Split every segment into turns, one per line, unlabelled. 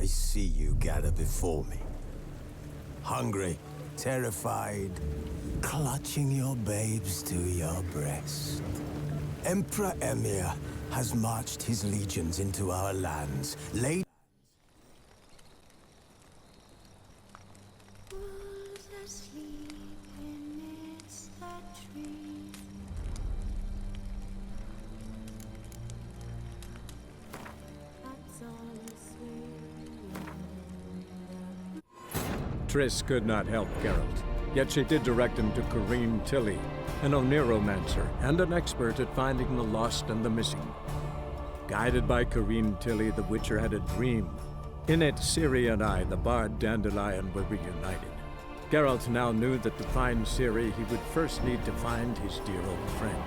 I see you gather before me. Hungry, terrified, clutching your babes to your breast. Emperor Emir has marched his legions into our lands, laid...
Triss could not help Geralt, yet she did direct him to Corrine Tilly, an Oniromancer and an expert at finding the lost and the missing. Guided by Corrine Tilly, the Witcher had a dream. In it, Ciri and I, the bard Dandelion, were reunited. Geralt now knew that to find Ciri, he would first need to find his dear old friend.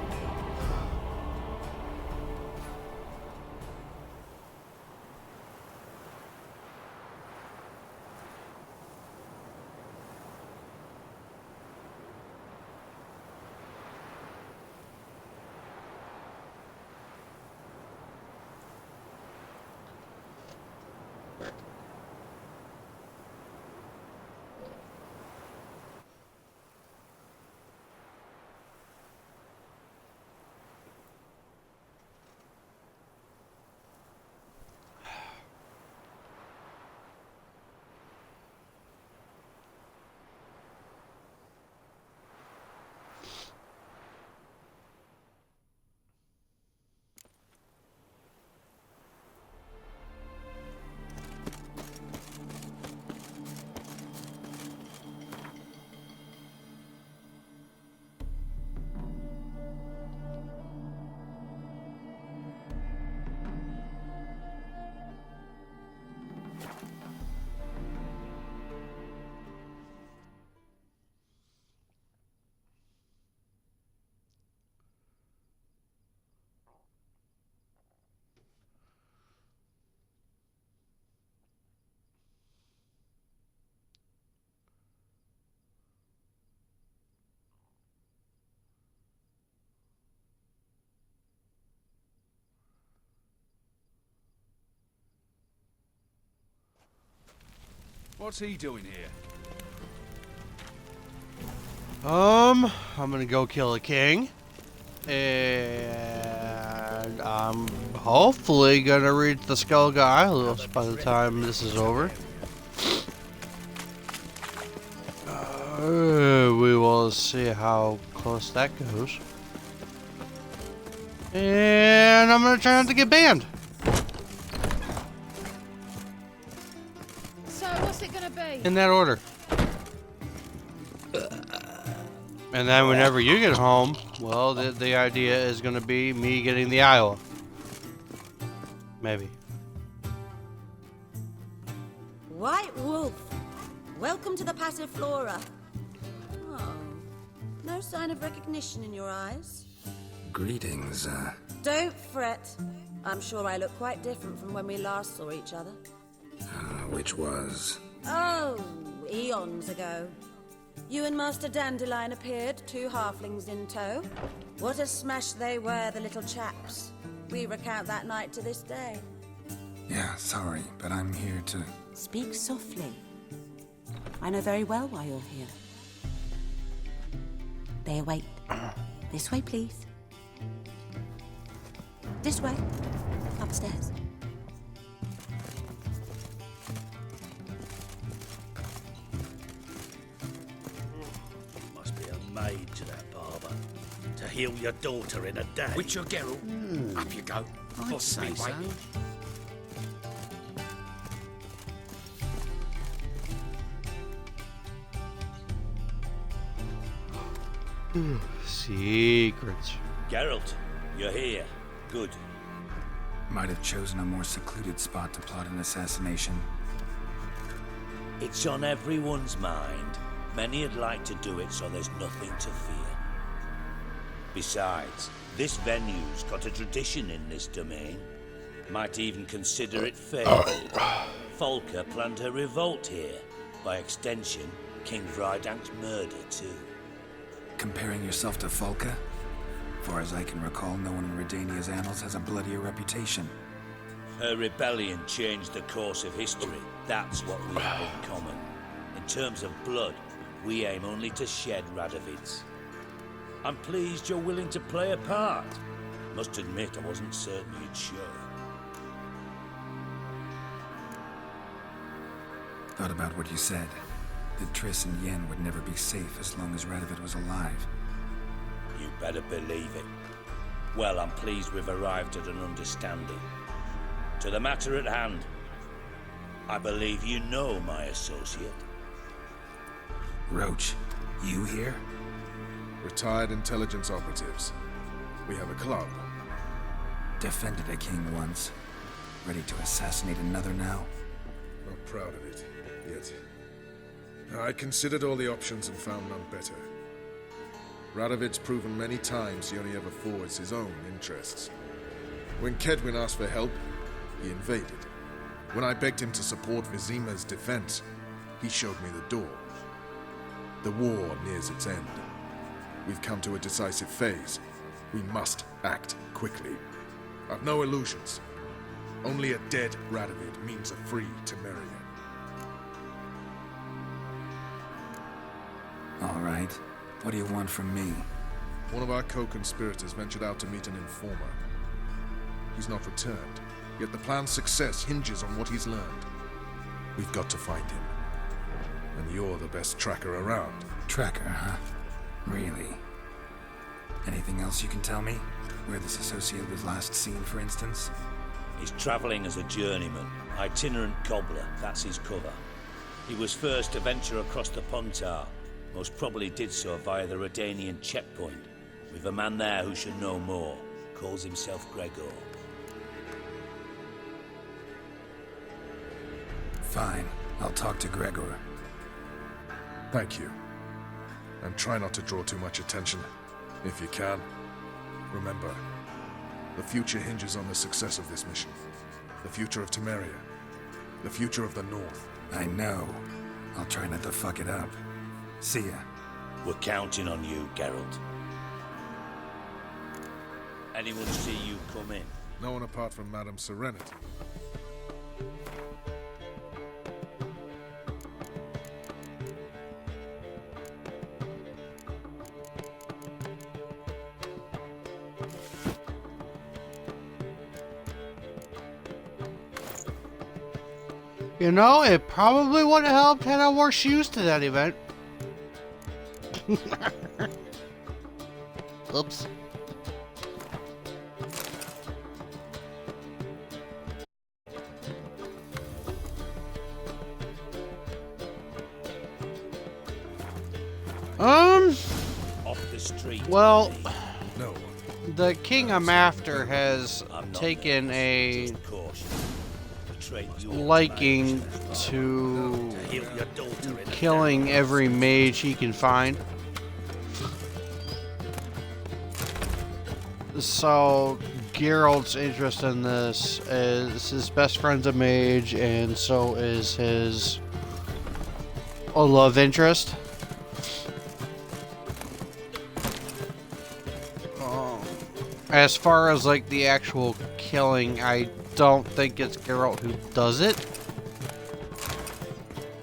What's he doing here?
I'm gonna go kill a king. And I'm hopefully gonna reach the Skellige Isles by the time this is over. We will see how close that goes. And I'm gonna try not to get banned.
So what's it gonna be?
In that order. And then whenever you get home, well, the idea is going to be me getting the Iowa. Maybe.
White Wolf, welcome to the Passiflora. Oh, no sign of recognition in your eyes.
Greetings,
Don't fret. I'm sure I look quite different from when we last saw each other.
which was...
Oh, eons ago. You and Master Dandelion appeared, 2 halflings in tow. What a smash they were, the little chaps. We recount that night to this day.
Yeah, sorry, but I'm here to...
Speak softly. I know very well why you're here. They await. This way, please. This way. Upstairs.
Must be a maid to that barber. To heal your daughter in a day.
Witcher Geralt, up you go.
I'd say so.
Secrets.
Geralt, you're here. Good.
Might have chosen a more secluded spot to plot an assassination.
It's on everyone's mind. Many'd like to do it so there's nothing to fear. Besides, this venue's got a tradition in this domain. Might even consider it fabled. Folka planned her revolt here. By extension, King Vrydank's murder too.
Comparing yourself to Folka? Far as I can recall, no one in Redania's annals has a bloodier reputation.
Her rebellion changed the course of history. That's what we have in common. In terms of blood, we aim only to shed Radovids. I'm pleased you're willing to play a part. Must admit, I wasn't certain you'd show.
Thought about what you said. That Triss and Yen would never be safe as long as Radovid was alive.
You better believe it. Well, I'm pleased we've arrived at an understanding. To the matter at hand, I believe you know my associate.
Roach, you here?
Retired intelligence operatives. We have a club.
Defended a king once. Ready to assassinate another now?
Not proud of it, yet. I considered all the options and found none better. Radovid's proven many times he only ever forwards his own interests. When Kedwin asked for help, he invaded. When I begged him to support Vizima's defense, he showed me the door. The war nears its end. We've come to a decisive phase. We must act quickly. I've no illusions. Only a dead Radovid means a free Temeria.
All right. What do you want from me?
One of our co-conspirators ventured out to meet an informer. He's not returned, yet the plan's success hinges on what he's learned. We've got to find him. And you're the best tracker around.
Tracker, huh? Really? Anything else you can tell me? Where this associate was last seen, for instance?
He's travelling as a journeyman, itinerant cobbler, that's his cover. He was first to venture across the Pontar, most probably did so via the Redanian checkpoint. We've a man there who should know more, calls himself Gregor.
Fine, I'll talk to Gregor.
Thank you. And try not to draw too much attention, if you can. Remember, the future hinges on the success of this mission. The future of Temeria. The future of the North.
I know. I'll try not to fuck it up. See ya.
We're counting on you, Geralt. Anyone see you come in?
No one apart from Madame Serenity.
You know, it probably would have helped had I wore shoes to that event. Oops.
Off the street.
Well,
No.
the king I'm after has taken a liking to killing every mage he can find. So Geralt's interest in this is his best friend's a mage, and so is his love interest. As far as like the actual killing, I don't think it's Geralt who does it.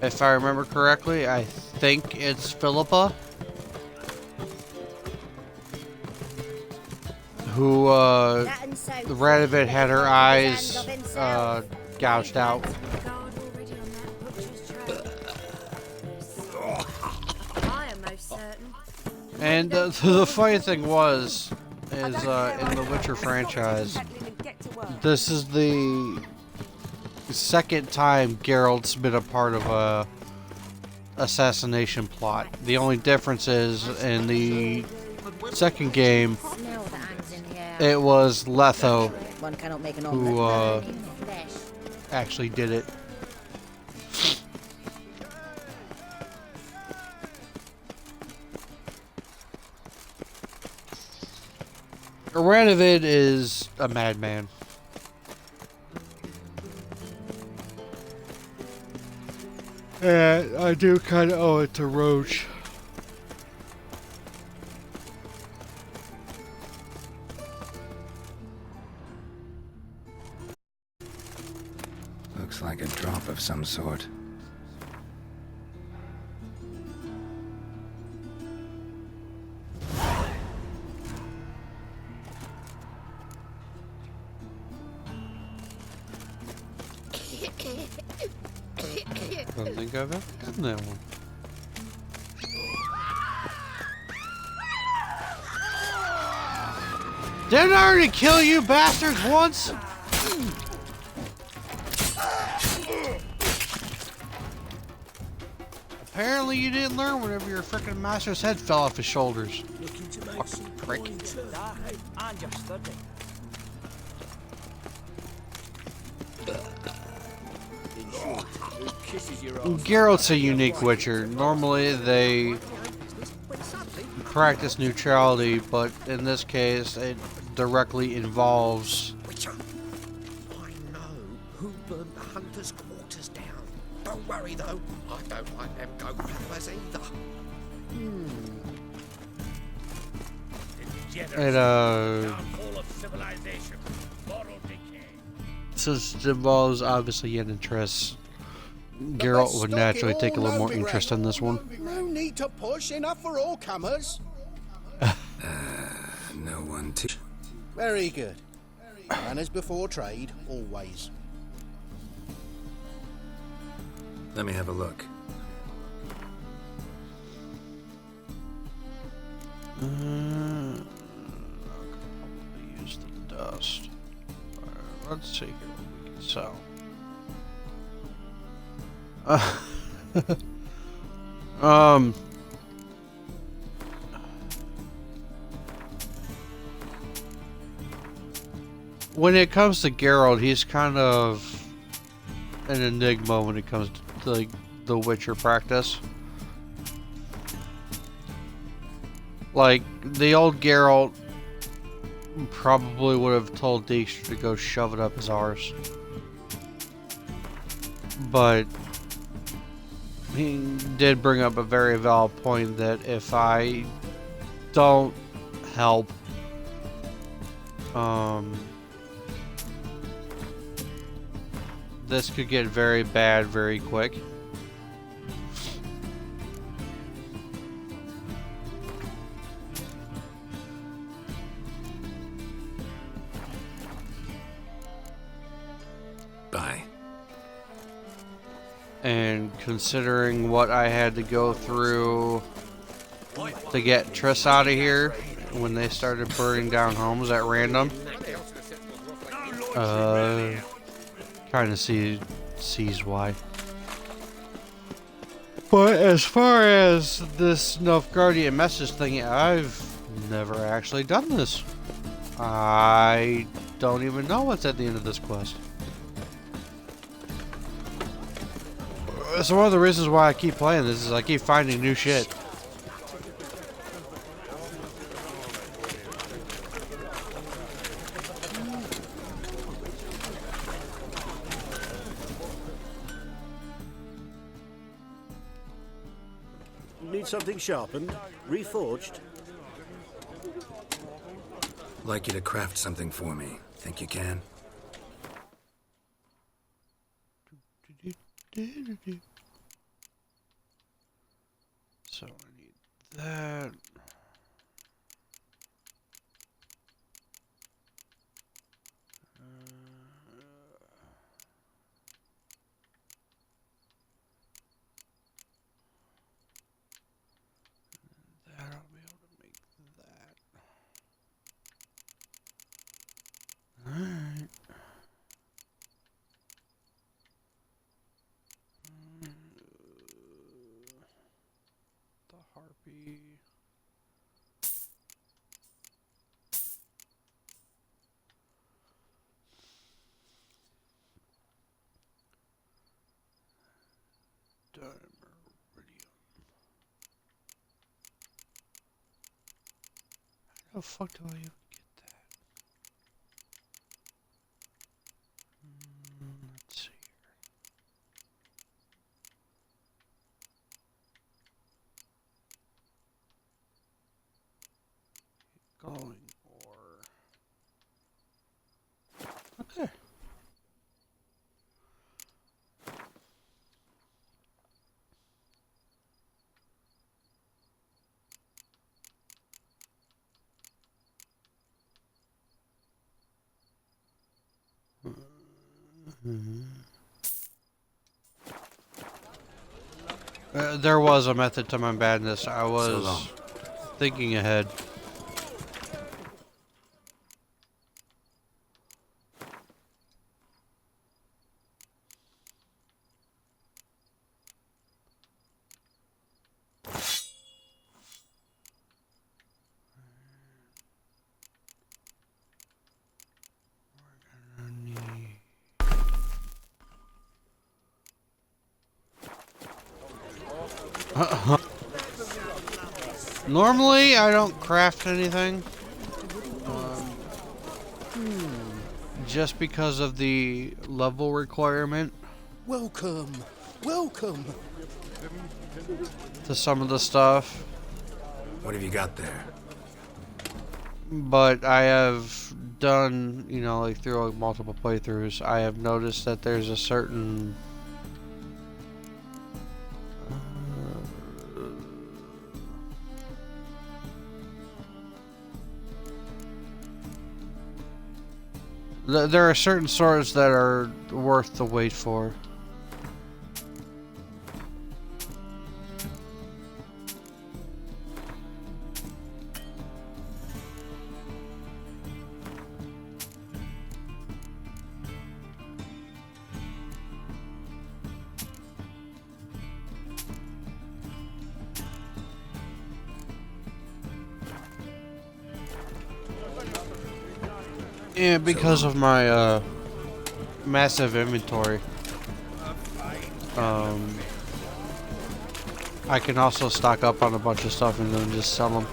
If I remember correctly, I think it's Philippa who Radovid had her eyes gouged out. And the funny thing is in the Witcher franchise, this is the second time Geralt's been a part of a assassination plot. The only difference is in the second game, it was Letho who actually did it. Radovid is a madman. And I do kind of owe it to Roach.
Looks like a drop of some sort.
I don't think I've ever done that one. Didn't I already kill you bastards once? Apparently you didn't learn whenever your frickin' master's head fell off his shoulders. Fucking prick.
Understood it.
Geralt's a unique witcher. Normally they practice neutrality, but in this case it directly involves
I know who burned the hunter's quarters down. Don't worry though, I don't like them goat fellas either.
Downfall of civilization, moral decay.
since it involves obviously an interest, Geralt would naturally take a little more interest in this one.
No need to push, enough for all comers.
No one to...
Very good. Manners before trade, always.
Let me have a look.
I'll probably use the dust. Let's see here what we can sell. When it comes to Geralt, he's kind of an enigma when it comes to like the Witcher practice. Like the old Geralt probably would have told Dijkstra to go shove it up his arse, but he did bring up a very valid point that if I don't help, this could get very bad very quick.
Bye.
And considering what I had to go through to get Triss out of here when they started burning down homes at random, kind of sees why. But as far as this Nilfgaardian message thing, I've never actually done this. I don't even know what's at the end of this quest. So one of the reasons why I keep playing this is I keep finding new shit.
Need something sharpened? Reforged?
Like you to craft something for me. Think you can?
So I need that. That I'll be able to make that. Alright. The harpy. How the fuck do I even get that? Let's see here. Glowing ore. Okay. There was a method to my madness. I
So
was
long.
thinking ahead. Normally, I don't craft anything. Just because of the level requirement
Welcome, welcome.
to some of the stuff.
What have you got there?
But I have done, you know, like through like multiple playthroughs, I have noticed that there's a certain there are certain swords that are worth the wait for. Yeah, because of my massive inventory. I can also stock up on a bunch of stuff and then just sell them.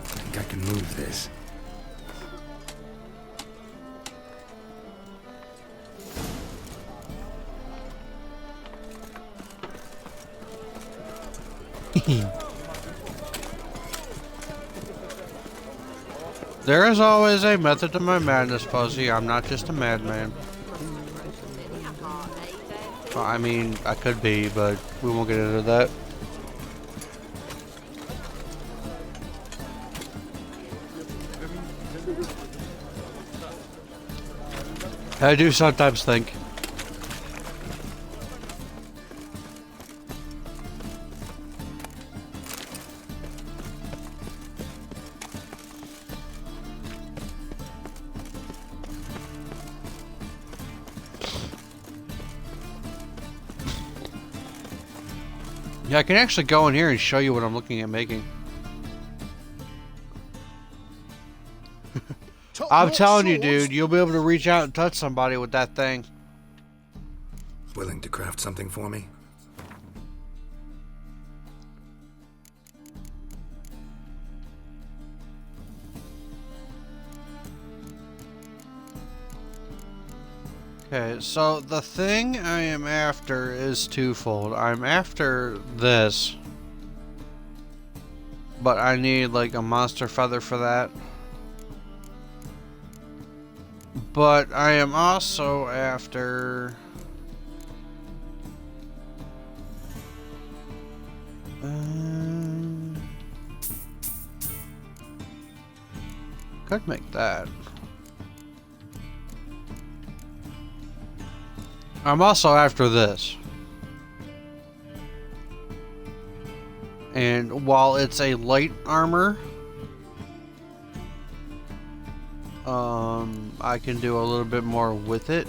I think I can move this.
There is always a method to my madness, Fuzzy. I'm not just a madman. Well, I mean, I could be, but we won't get into that. I do sometimes think. Yeah, I can actually go in here and show you what I'm looking at making. I'm telling you, dude, you'll be able to reach out and touch somebody with that thing.
Willing to craft something for me?
Okay, so the thing I am after is twofold. I'm after this, but I need like a monster feather for that. But I am also after could make that. I'm also after this. And while it's a light armor, I can do a little bit more with it.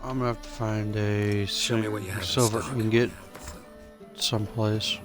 I'm gonna have to find a
Show me what you have in
silver
stock.
ingot someplace.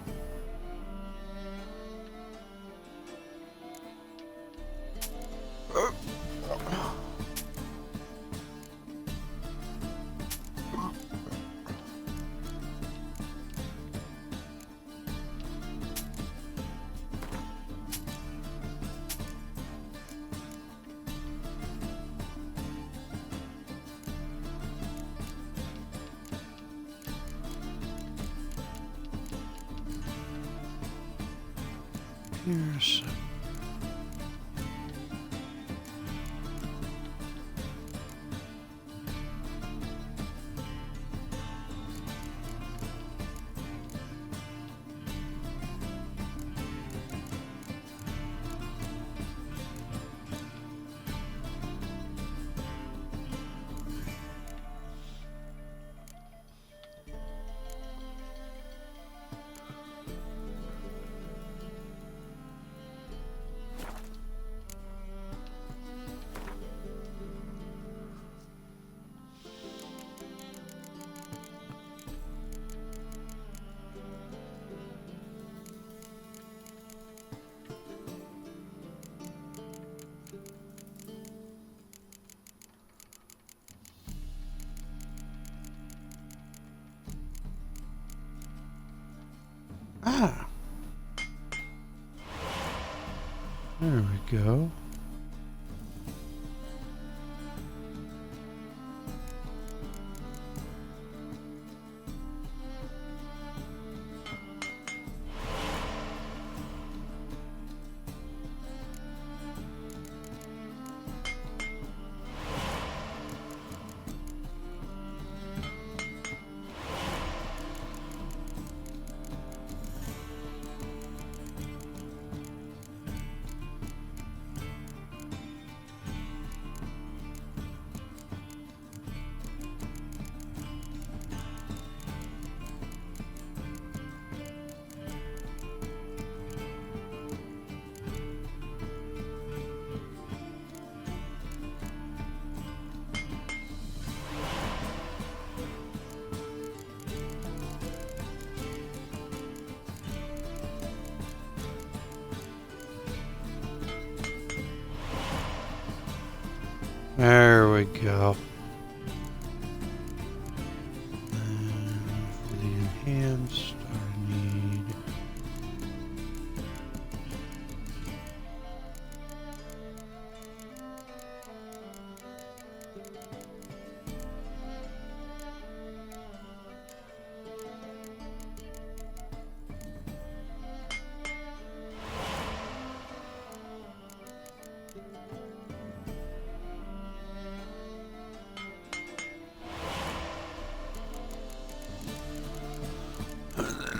Here's... Ah. There we go. There we go. And for the enhanced, I need...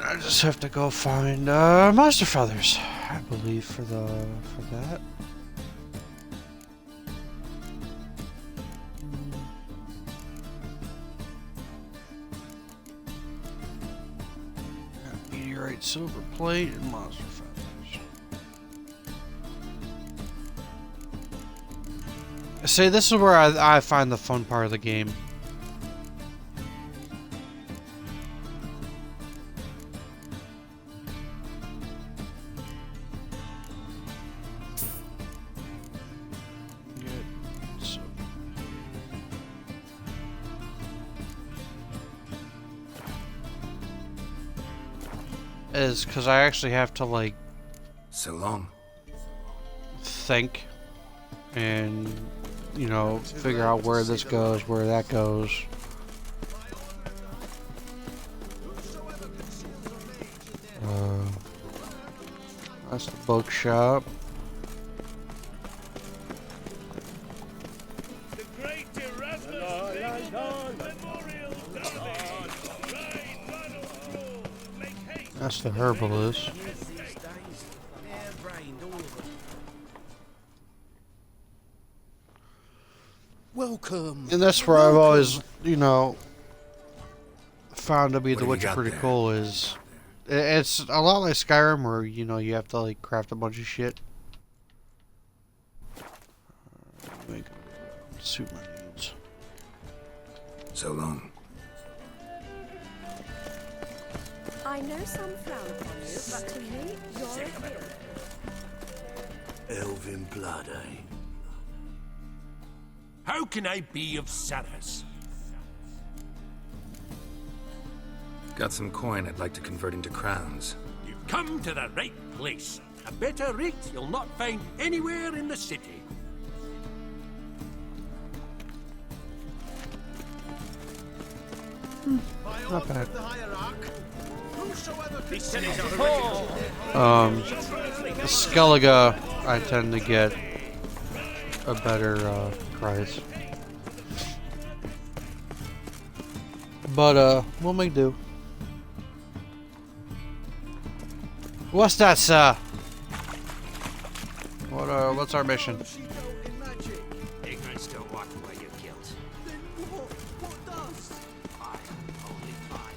I just have to go find monster feathers, I believe, for that. Meteorite, silver plate, and monster feathers. See, this is where I find the fun part of the game. Is because I actually have to, like,
So long.
think and, you know, figure out where this goes, where that goes. That's the bookshop. That's the herbalist.
Welcome.
And that's where I've always, you know, found to be
What
the
have you
Witcher
got
pretty
there?
cool is it's a lot like Skyrim where, you know, you have to, like, craft a bunch of shit. Make suit my needs.
So long.
I know some frown upon you, but to me, you're a king.
Elven blood, eh?
How can I be of service?
Got some coin I'd like to convert into crowns.
You've come to the right place. A better rate you'll not find anywhere in the city.
Not bad. skellige, I tend to get a better price. But we'll make do. What's that, sir? What's our mission?
Ignorance don't wipe away your guilt.
Then what does?
Fire, only fire.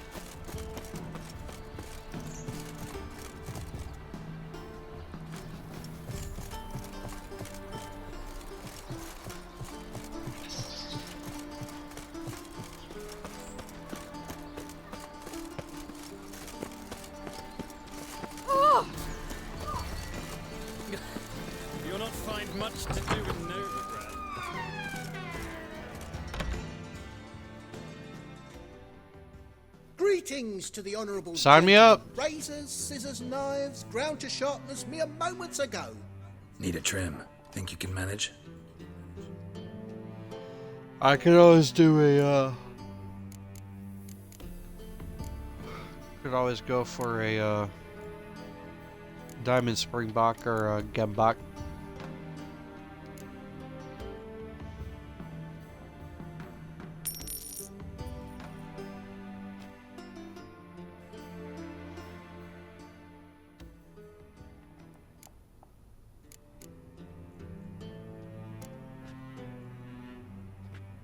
You'll not find much to do in Novigrad.
Greetings to the honourable.
Sign me up.
Razors, scissors, knives, ground to sharpness mere moments ago.
Need a trim. Think you can manage?
I could always do a could always go for a diamond springbok or a gembok.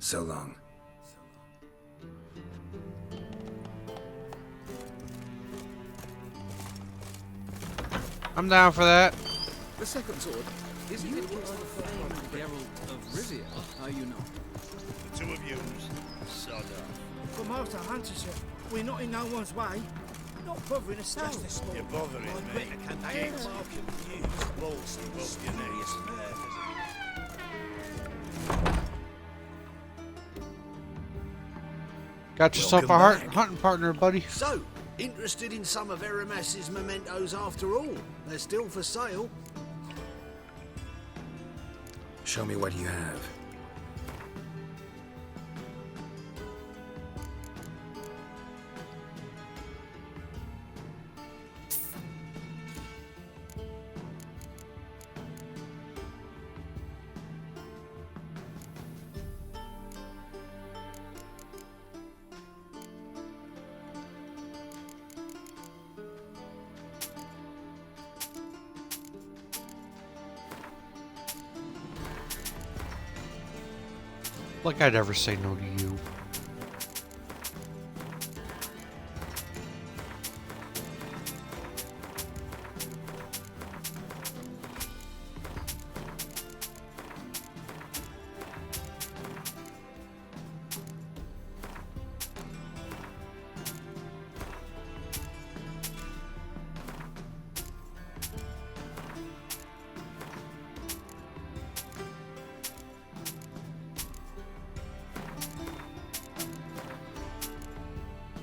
So long.
I'm down for that.
The second sword.
Isn't it Geralt of Rivia? How you know?
The two of you, sod off.
From Master Huntership, we're not in no one's way. Not bothering us now.
You're bothering me. Get confused, balls and rope your neck.
Got yourself a hunting partner, buddy.
So, interested in some of Aramas's mementos after all? They're still for sale.
Show me what you have.
Like I'd ever say no to you.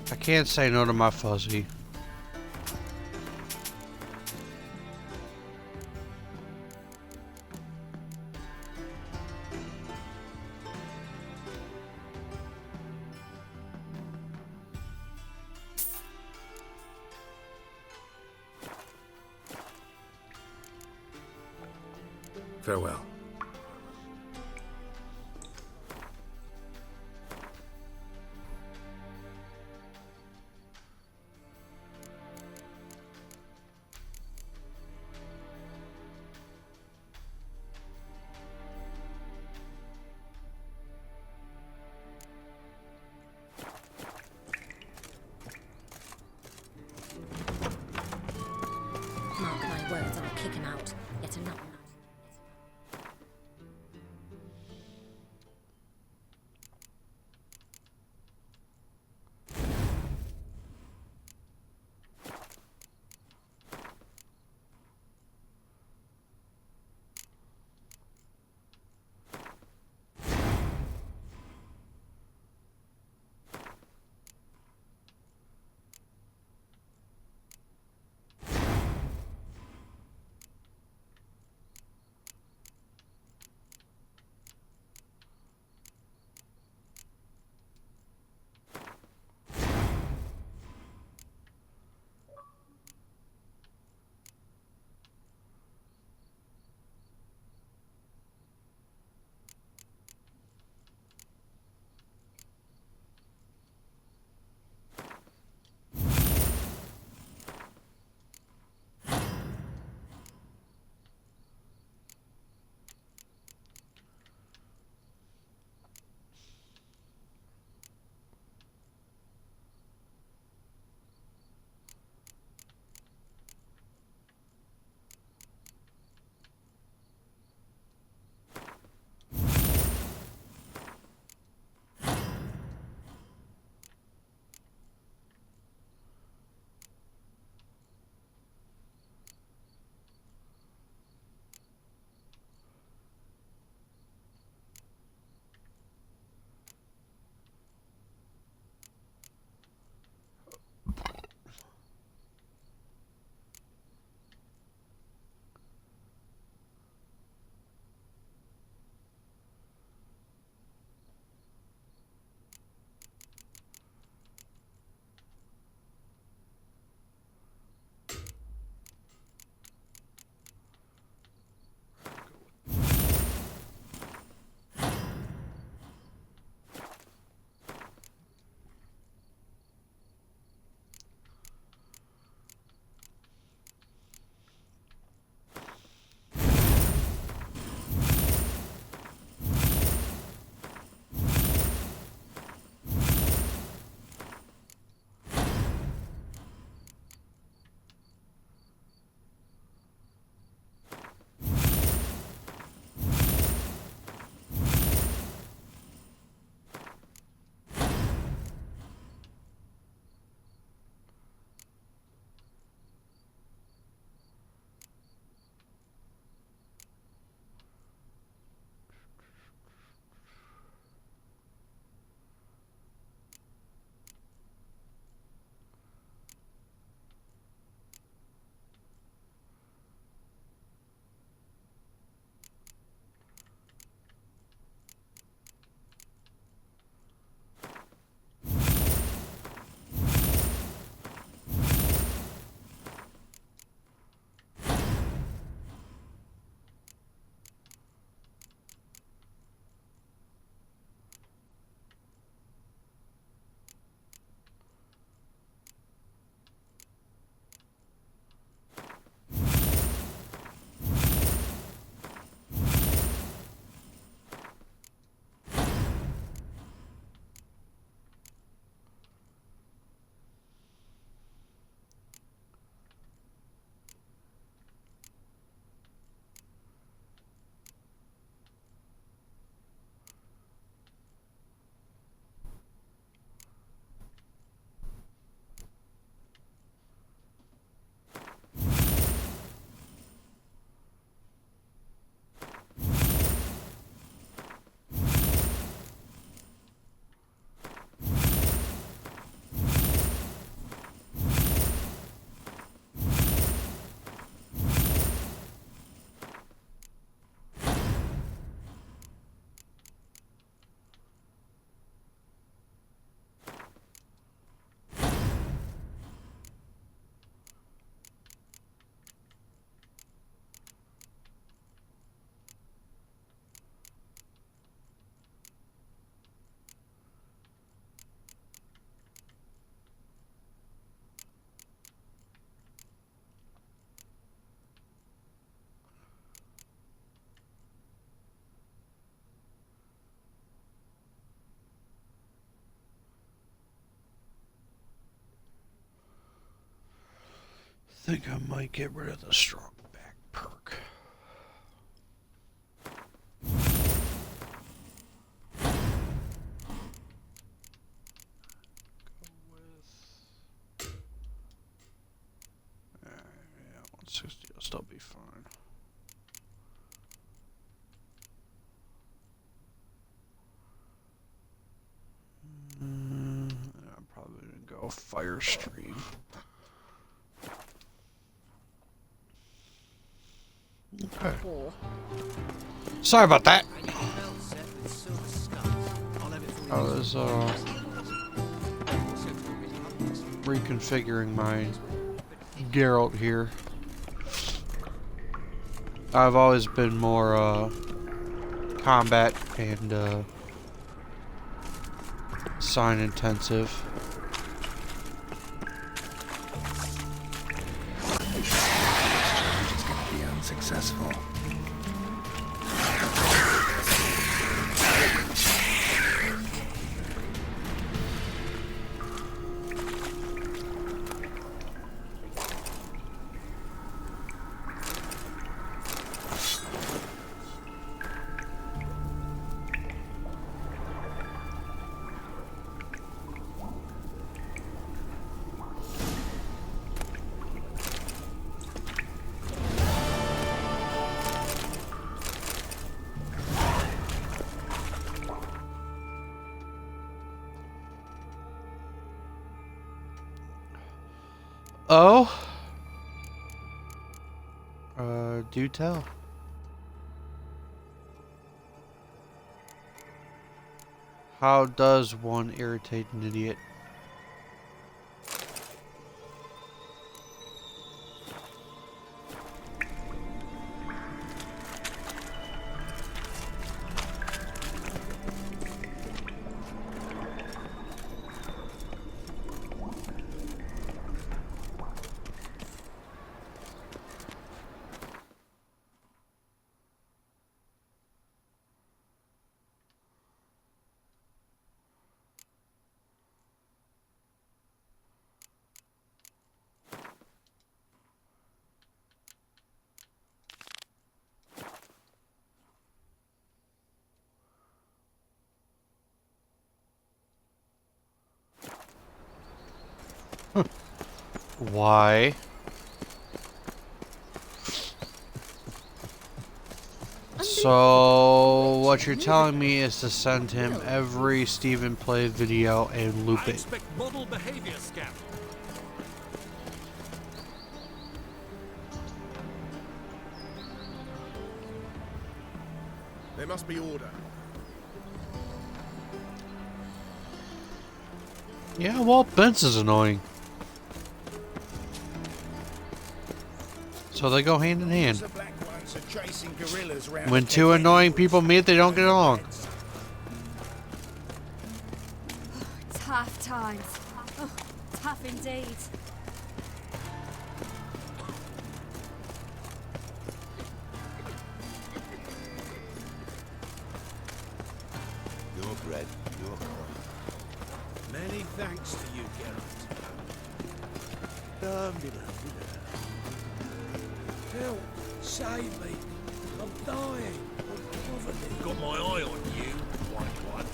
I can't say no to my fuzzy.
Farewell.
Mark my words, I'll kick him out. Yet another.
think I might get rid of the strong back perk. Yeah, 160 will still be fine. I'm probably gonna go fire stream. Okay. Sorry about that. I was reconfiguring my Geralt here. I've always been more combat and sign intensive.
It's gonna be unsuccessful.
Oh? Do tell. How does one irritate an idiot? Why? So, what you're telling me is to send him every Stephen Play video and loop it.
Expect model behavior, Scout.
There must be order.
Yeah, well, Ben's is annoying. So they go hand in hand. When two annoying people meet, they don't get along.
Tough times. Oh, tough indeed.
Your bread, your crown.
Many thanks to you, Geralt. Help! Save me! I'm dying of poverty. Got my eye on you, white one.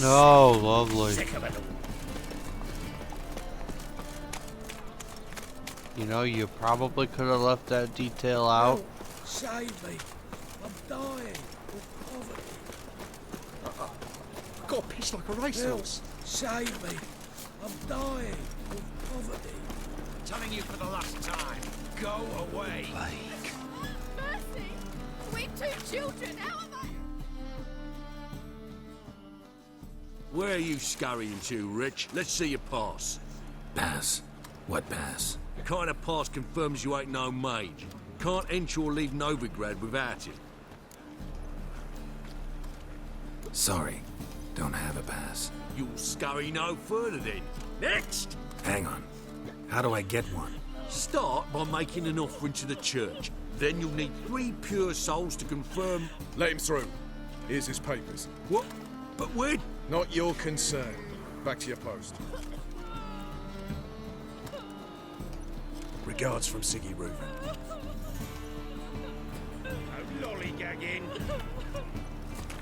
No, lovely. You know, you probably could have left that detail out.
Help! Save me! I'm dying of poverty.
I've got a piss like a racehorse.
Save me! I'm dying of poverty.
Telling you for the last time, go away.
Mercy! We've two children, how am I?
Where are you scurrying to, Rich? Let's see your pass.
Pass? What pass?
The kind of pass confirms you ain't no mage. Can't enter or leave Novigrad without it.
Sorry, don't have a pass.
You'll scurry no further then. Next!
Hang on. How do I get one?
Start by making an offering to the church. Then you'll need 3 pure souls to confirm...
Let him through. Here's his papers.
What? But where?
Not your concern. Back to your post.
Regards from Siggy Reuben.
No lollygagging.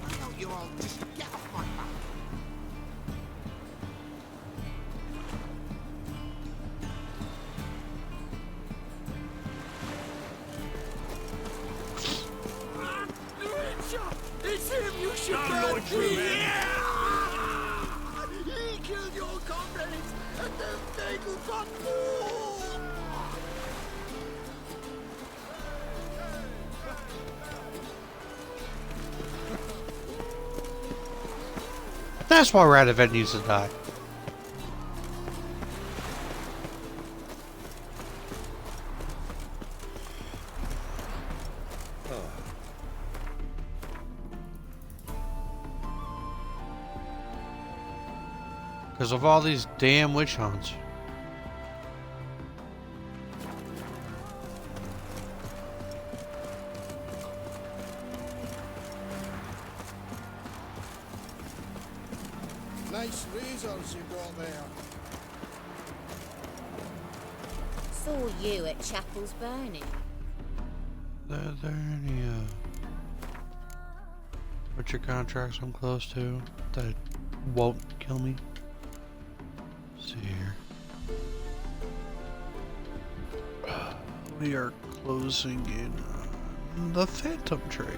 Why don't you all just get off my back?
It's him, you should
No, Lord Truman.
Yeah! He killed your comrades, and then they will got more!
That's why Radovid needs to die. Because of all these damn witch hunts.
Nice razors you got there.
Saw you at Chapel's Burning.
Are there any witcher contracts I'm close to that won't kill me? Let's see here. We are closing in on the Phantom trade.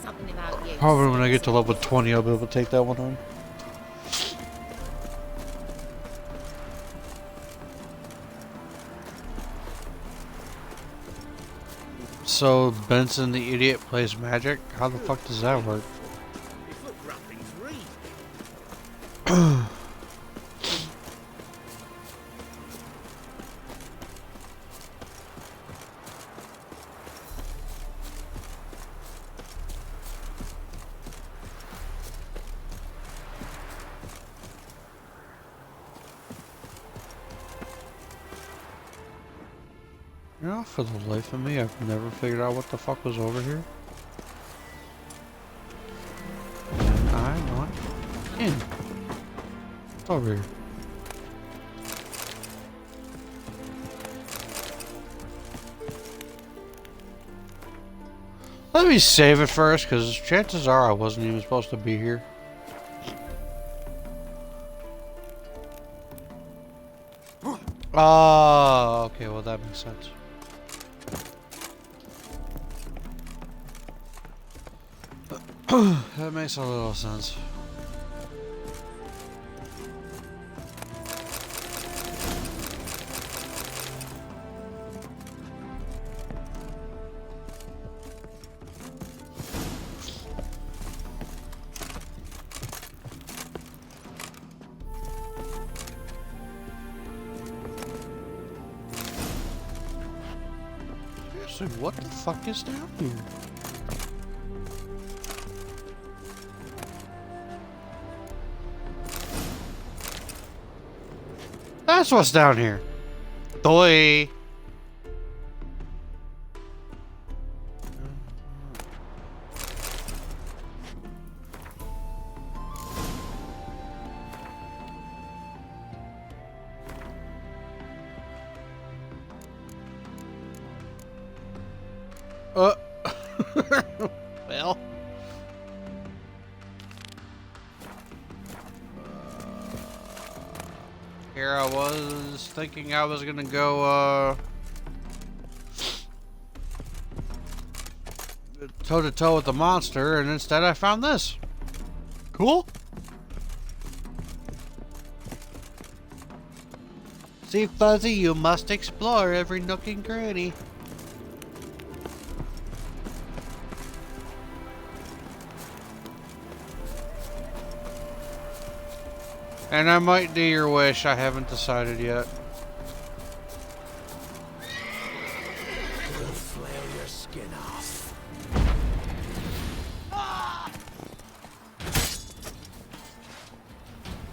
Something about you.
Probably when I get to level 20 I'll be able to take that one on. So Benson the idiot plays magic? How the fuck does that work?
If look wrappings read.
You know, for the life of me, I've never figured out what the fuck was over here. And I want in. What's over here? Let me save it first, because chances are I wasn't even supposed to be here. Oh, okay, well that makes sense. That makes a little sense. Seriously, what the fuck is down here? That's what's down here. Doi. Well. Here I was thinking I was gonna go toe to toe with the monster, and instead I found this. Cool. See, Fuzzy, you must explore every nook and cranny. And I might do your wish, I haven't decided yet.
We'll flare your skin off.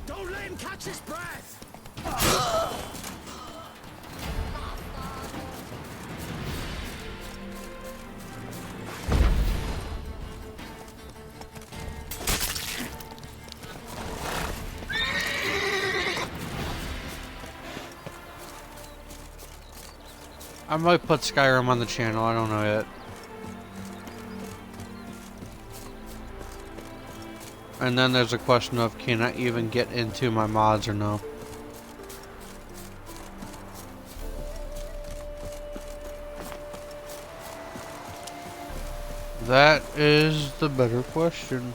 Don't let him catch his breath!
I might put Skyrim on the channel, I don't know yet. And then there's a question of, can I even get into my mods or no? That is the better question.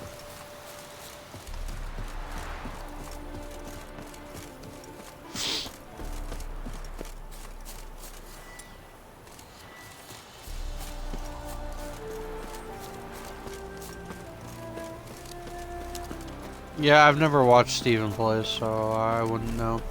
Yeah, I've never watched Steven play, so I wouldn't know.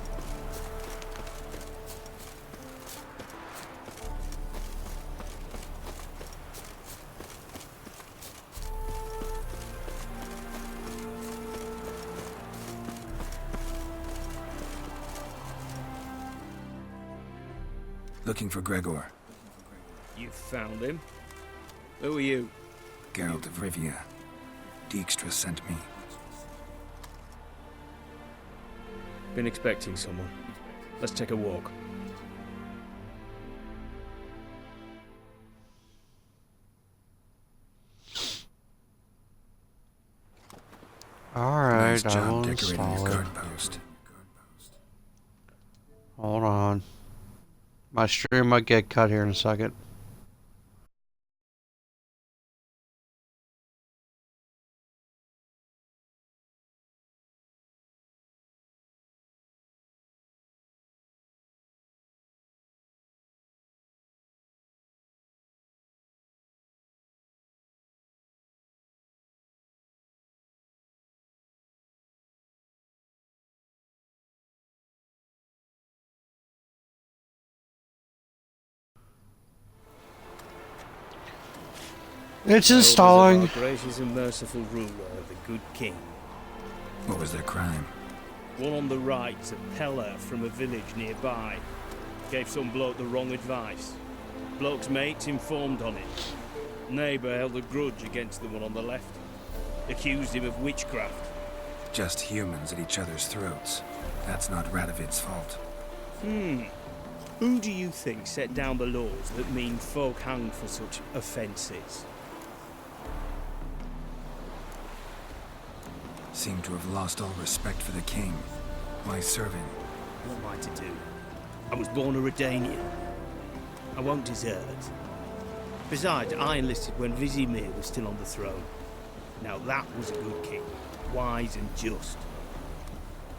Looking for Gregor.
You found him? Who are you?
Geralt of Rivia. Dijkstra sent me.
Been expecting someone. Let's take a walk.
Alright,
Nice
I
job
will
decorating your
install it.
guard post.
Hold on. My stream might get cut here in a second. It's installing.
Our gracious and merciful ruler, the good king.
What was their crime?
One on the right, a peller from a village nearby. Gave some bloke the wrong advice. Bloke's mates informed on it. Neighbour held a grudge against the one on the left. Accused him of witchcraft.
Just humans at each other's throats. That's not Radovid's fault.
Who do you think set down the laws that mean folk hanged for such offences?
Seem to have lost all respect for the king. Why serve him?
What am I to do? I was born a Redanian. I won't desert. Besides, I enlisted when Vizimir was still on the throne. Now that was a good king, wise and just.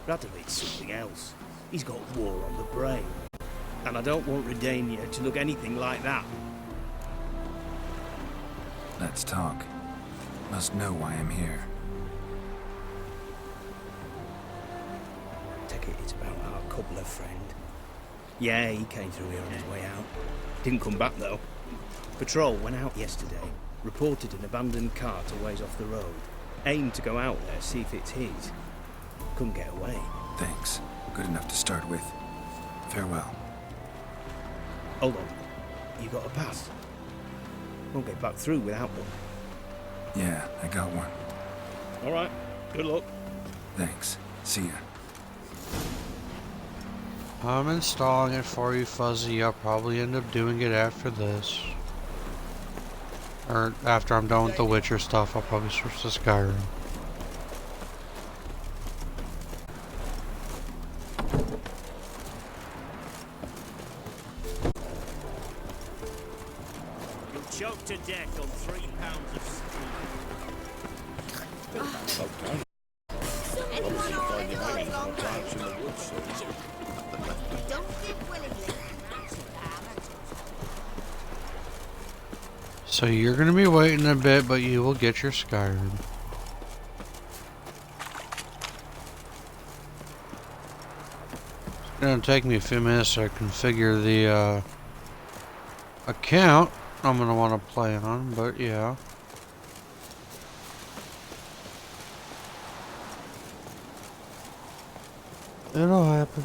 Radovid's something else. He's got war on the brain. And I don't want Redania to look anything like that.
Let's talk. Must know why I'm here.
Take it it's about our cobbler friend. Yeah, he came through here on his way out. Didn't come back though. Patrol went out yesterday. Reported an abandoned cart a ways off the road. Aimed to go out there, see if it's his. Couldn't get away.
Thanks. Good enough to start with. Farewell.
Hold on. You got a pass? Won't get back through without one.
Yeah, I got one.
Alright. Good luck.
Thanks. See ya.
I'm installing it for you, Fuzzy. I'll probably end up doing it after this. Or after I'm done with the Witcher stuff, I'll probably switch to Skyrim.
You'll choke to death on 3 pounds of stew.
So you're gonna be waiting a bit, but you will get your Skyrim. It's gonna take me a few minutes to configure the account I'm gonna want to play on, but yeah. It'll happen.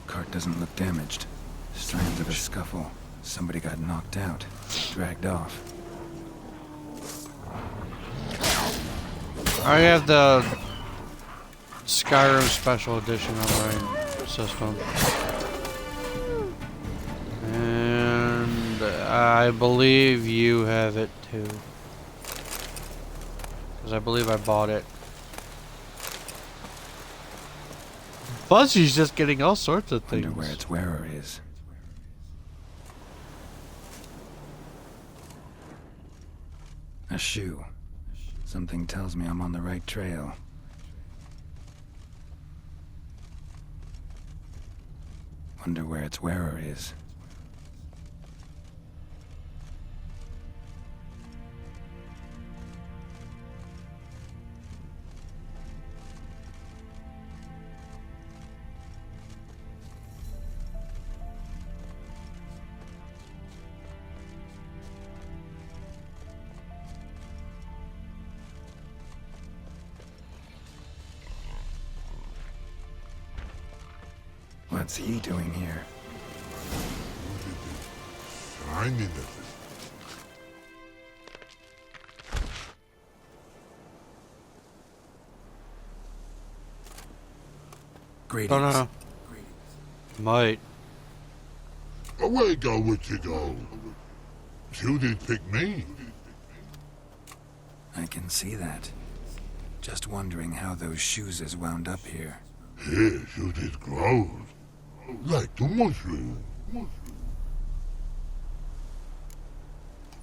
Cart doesn't look damaged. Strands of a scuffle. Somebody got knocked out. dragged off.
I have the Skyrim Special Edition on my system. And I believe you have it too. Because I believe I bought it. Fuzzy's just getting all sorts of things.
Wonder where its wearer is. A shoe. Something tells me I'm on the right trail. Wonder where its wearer is. What's he doing here?
Finding it.
Greetings.
Don't know. Might.
Away go with you go. You did pick me.
I can see that. Just wondering how those shoes is wound up here.
Here you did grow. Like the mushroom.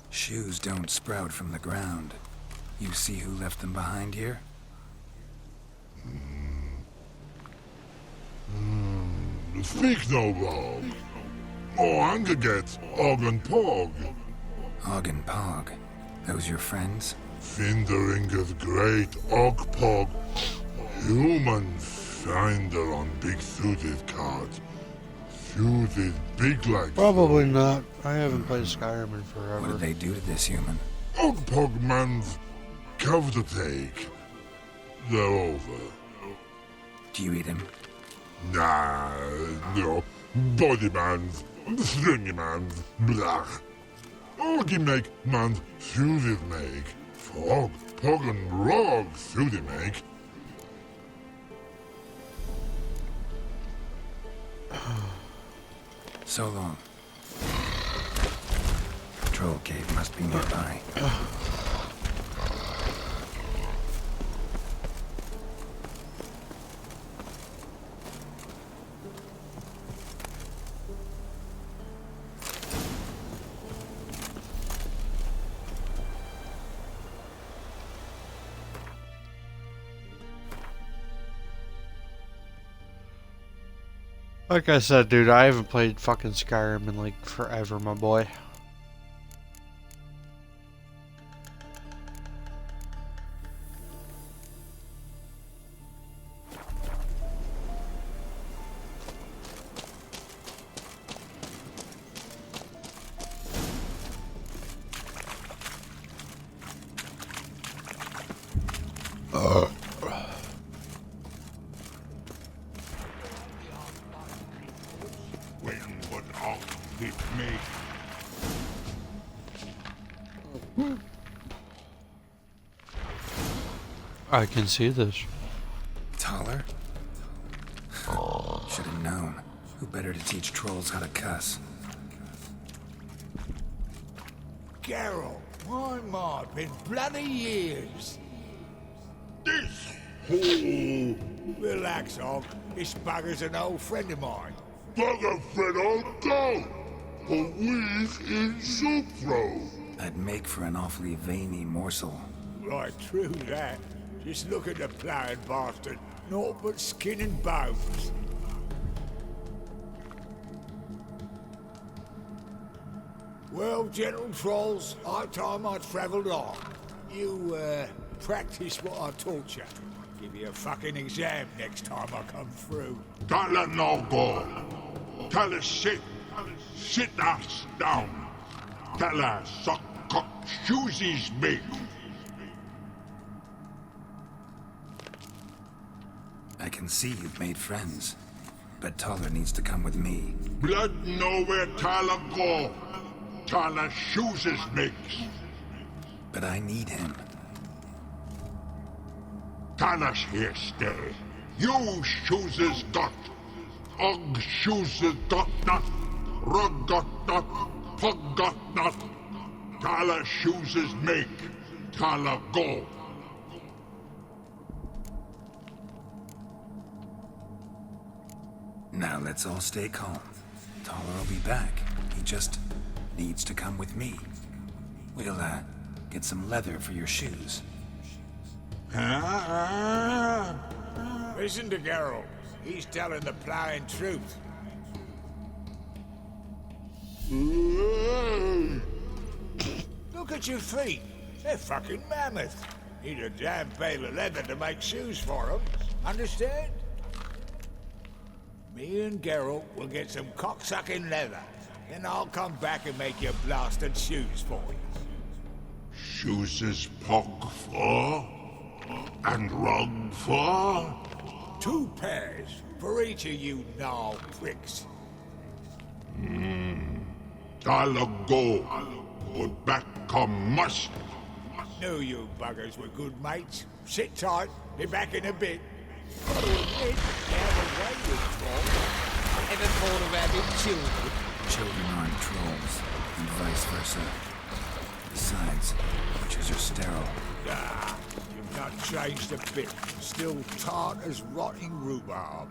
Shoes don't sprout from the ground. You see who left them behind here?
Speak no wrong. Oh, anger gets Og and Pog.
Og and Pog. Those your friends?
Finderinger's great Og Pog. Human finder on big suited cards. Suited big like.
Probably not. I haven't played Skyrim in forever.
What did they do to this human?
Og Pog man's cover to take. They're over.
Do you eat him?
Nah, no. Body man's, stringy man's, blach. Oggy make man's suited make. Frog, Pog and Rog suited make.
So long. Troll cave must be nearby.
Like I said, dude, I haven't played fucking Skyrim in like forever, my boy. I can see this.
Taller? Should have known. Who better to teach trolls how to cuss?
Geralt, my, been bloody years.
This hole.
Relax, Og. This bugger's an old friend of mine.
Bugger friend old go. But we's in soup throw.
I'd make for an awfully veiny morsel.
Right, true that. Just look at the ploughing bastard. Naught but skin and bones. Well, gentle trolls, high time I travelled on. You, practice what I taught you. Give you a fucking exam next time I come through.
Don't let no go. Tell her sit. Sit us down. Tell her suck cock shoesies me.
I can see you've made friends. But Taller needs to come with me.
Blood know where Tyler go. Tala chooses makes.
But I need him.
Tala's here stay. You chooses got. Og chooses got not. Rug got not. Pug got not. Tala chooses make. Tala go.
Now let's all stay calm. Tala will be back. He just needs to come with me. We'll, get some leather for your shoes.
Listen to Geralt. He's telling the plowing truth. Look at your feet. They're fucking mammoth. Need a damn bale of leather to make shoes for them. Understand? Me and Geralt will get some cocksucking leather. Then I'll come back and make your blasted shoes for you.
Chooses pog for? And rug for?
2 pairs for each of you gnarl pricks.
Tala go. But back come must.
Knew you buggers were good mates. Sit tight. Be back in a bit. Gotta admit, you have a way with trolls. Never thought of having children.
Children aren't trolls, and vice versa. Besides, witches are sterile.
Ah, you've not changed a bit. Still tart as rotting rhubarb.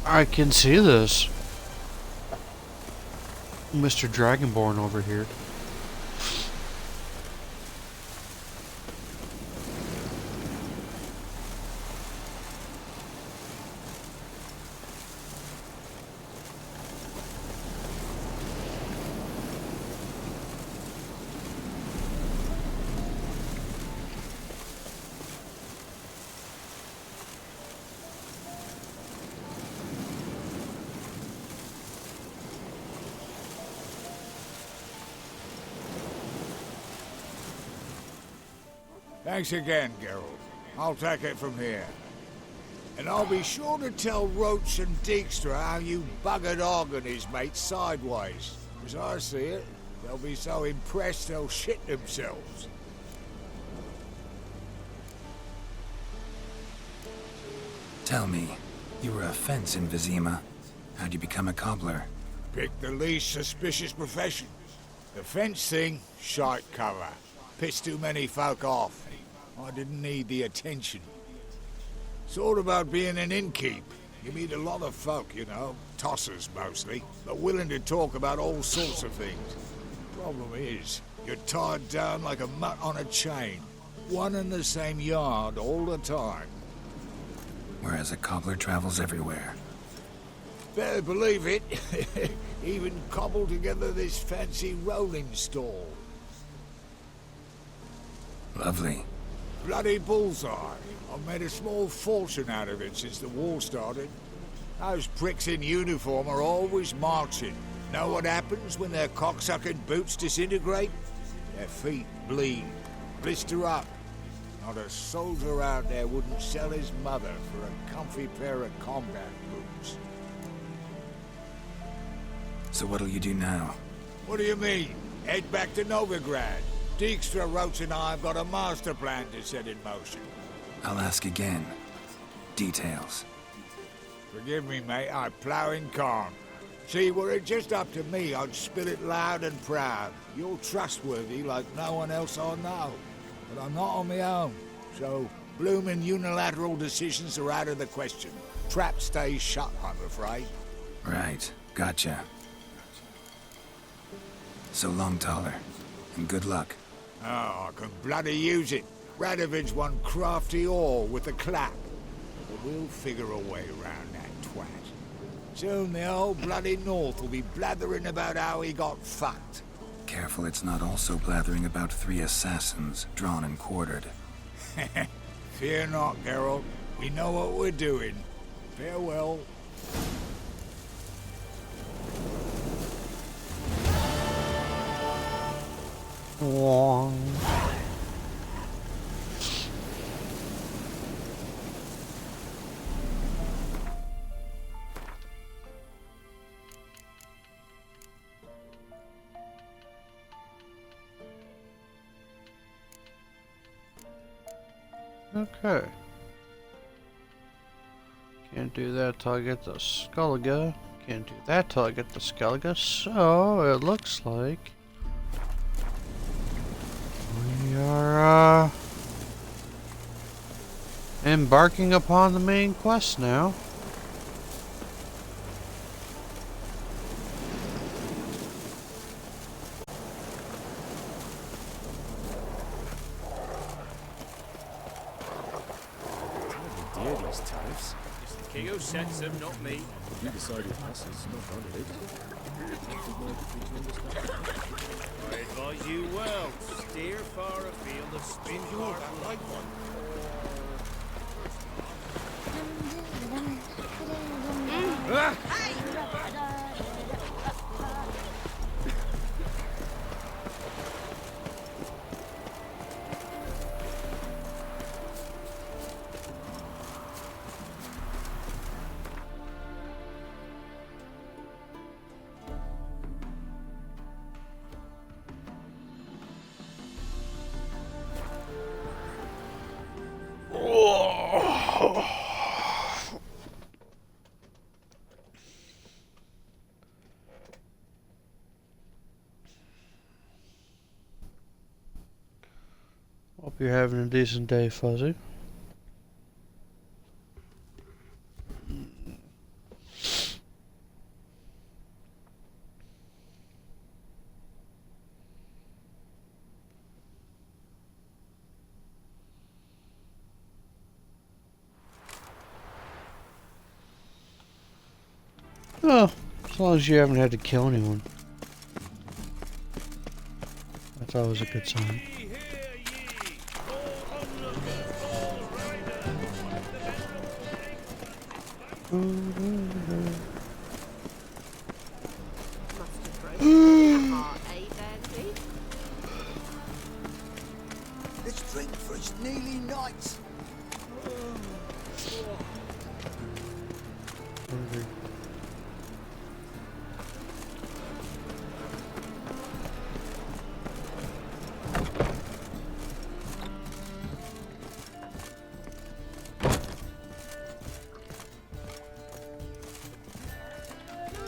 I can see this. Mr. Dragonborn over here. Thanks again, Geralt. I'll take it from here. And I'll be sure to tell Roach and Dijkstra how you buggered Og and his mates sideways. As I see it, they'll be so impressed they'll shit themselves.
Tell me, you were a fence in Vizima. How'd you become a cobbler?
Pick the least suspicious profession. The fence thing, shite cover. Pissed too many folk off. I didn't need the attention. Sort about being an innkeep. You meet a lot of folk, you know, tossers mostly, but willing to talk about all sorts of things. Problem is, you're tied down like a mutt on a chain. One and the same yard all the time.
Whereas a cobbler travels everywhere.
Better believe it. Even cobbled together this fancy rolling stall.
Lovely.
Bloody bullseye. I've made a small fortune out of it since the war started. Those pricks in uniform are always marching. Know what happens when their cocksucking boots disintegrate? Their feet bleed, blister up. Not a soldier out there wouldn't sell his mother for a comfy pair of combat boots.
So what'll you do now?
What do you mean? Head back to Novigrad. Dijkstra, Roach and I have got a master plan to set in motion.
I'll ask again. Details.
Forgive me, mate, I plough in calm. See, were it just up to me, I'd spill it loud and proud. You're trustworthy like no one else I know. But I'm not on my own. So, bloomin' unilateral decisions are out of the question. Trap stays shut, I'm afraid.
Right. Gotcha. So long, Taller. And good luck.
Oh, I can bloody use it. Radovid's one crafty ore with a clap. But we'll figure a way around that twat. Soon the whole bloody North will be blathering about how he got fucked.
Careful it's not also blathering about 3 assassins, drawn and quartered.
Fear not, Geralt. We know what we're doing. Farewell.
Okay. Can't do that till I get the skellige. Can't do that till I get the skellige. So it looks like we are embarking upon the main quest now.
King who sets them, not me.
You decided passes, not valid.
I advise you well. Steer far afield and spin far like one.
Hope you're having a decent day, Fuzzy. Oh, as long as you haven't had to kill anyone. That's always a good sign.
Let's drink for its nearly nights.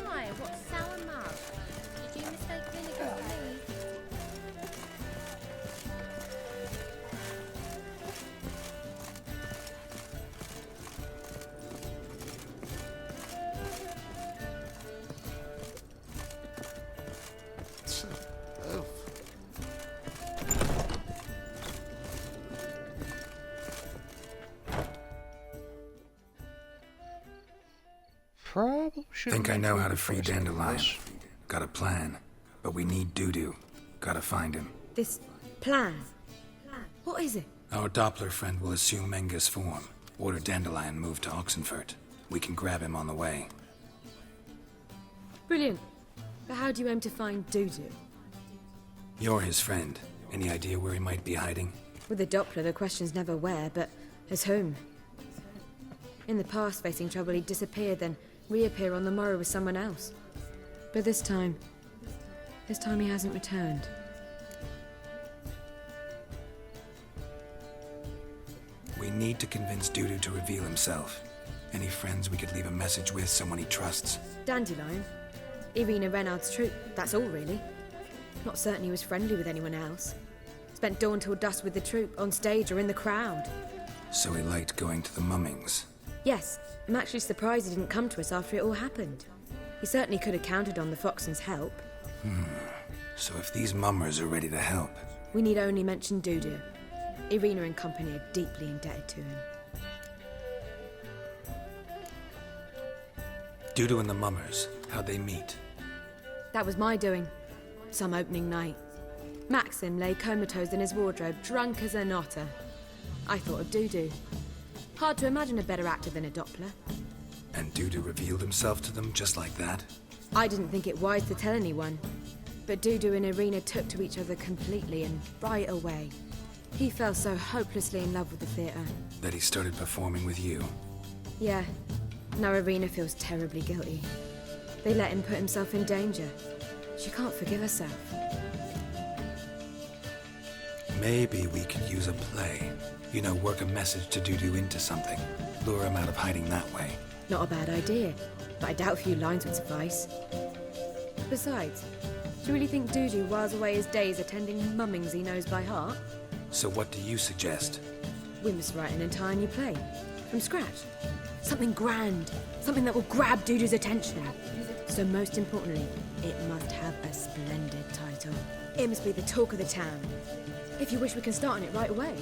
My, what sour mug? Did you mistake vinegar for me?
Probably should.
Think I know how to free Dandelion. Got a plan. But we need Dudu. Gotta find him.
This plan? What is it?
Our Doppler friend will assume Menga's form. Order Dandelion move to Oxenfurt. We can grab him on the way.
Brilliant. But how do you aim to find Dudu?
You're his friend. Any idea where he might be hiding?
With the Doppler, the question's never where, but as whom. In the past, facing trouble, he'd disappear, then reappear on the morrow with someone else. But this time he hasn't returned.
We need to convince Dudu to reveal himself. Any friends we could leave a message with, someone he trusts?
Dandelion? Irina Renard's troop, that's all really. Not certain he was friendly with anyone else. It's Spent dawn till dusk with the troupe, on stage or in the crowd.
So he liked going to the mummings.
Yes, I'm actually surprised he didn't come to us after it all happened. He certainly could have counted on the Foxton's help.
So if these mummers are ready to help...
We need only mention Dudu. Irina and company are deeply indebted to him.
Dudu and the mummers, how'd they meet?
That was my doing. Some opening night. Maxim lay comatose in his wardrobe, drunk as an otter. I thought of Dudu. Hard to imagine a better actor than a Doppler.
And Dudu revealed himself to them just like that?
I didn't think it wise to tell anyone. But Dudu and Irina took to each other completely and right away. He fell so hopelessly in love with the theatre.
That he started performing with you?
Yeah. Now Irina feels terribly guilty. They let him put himself in danger. She can't forgive herself.
Maybe we could use a play. You know, work a message to Dudu into something. Lure him out of hiding that way.
Not a bad idea, but I doubt a few lines would suffice. Besides, do you really think Dudu whiles away his days attending mummings he knows by heart?
So what do you suggest?
We must write an entire new play. From scratch. Something grand. Something that will grab Dudu's attention. So most importantly, it must have a splendid title. It must be the talk of the town. If you wish, we can start on it right away.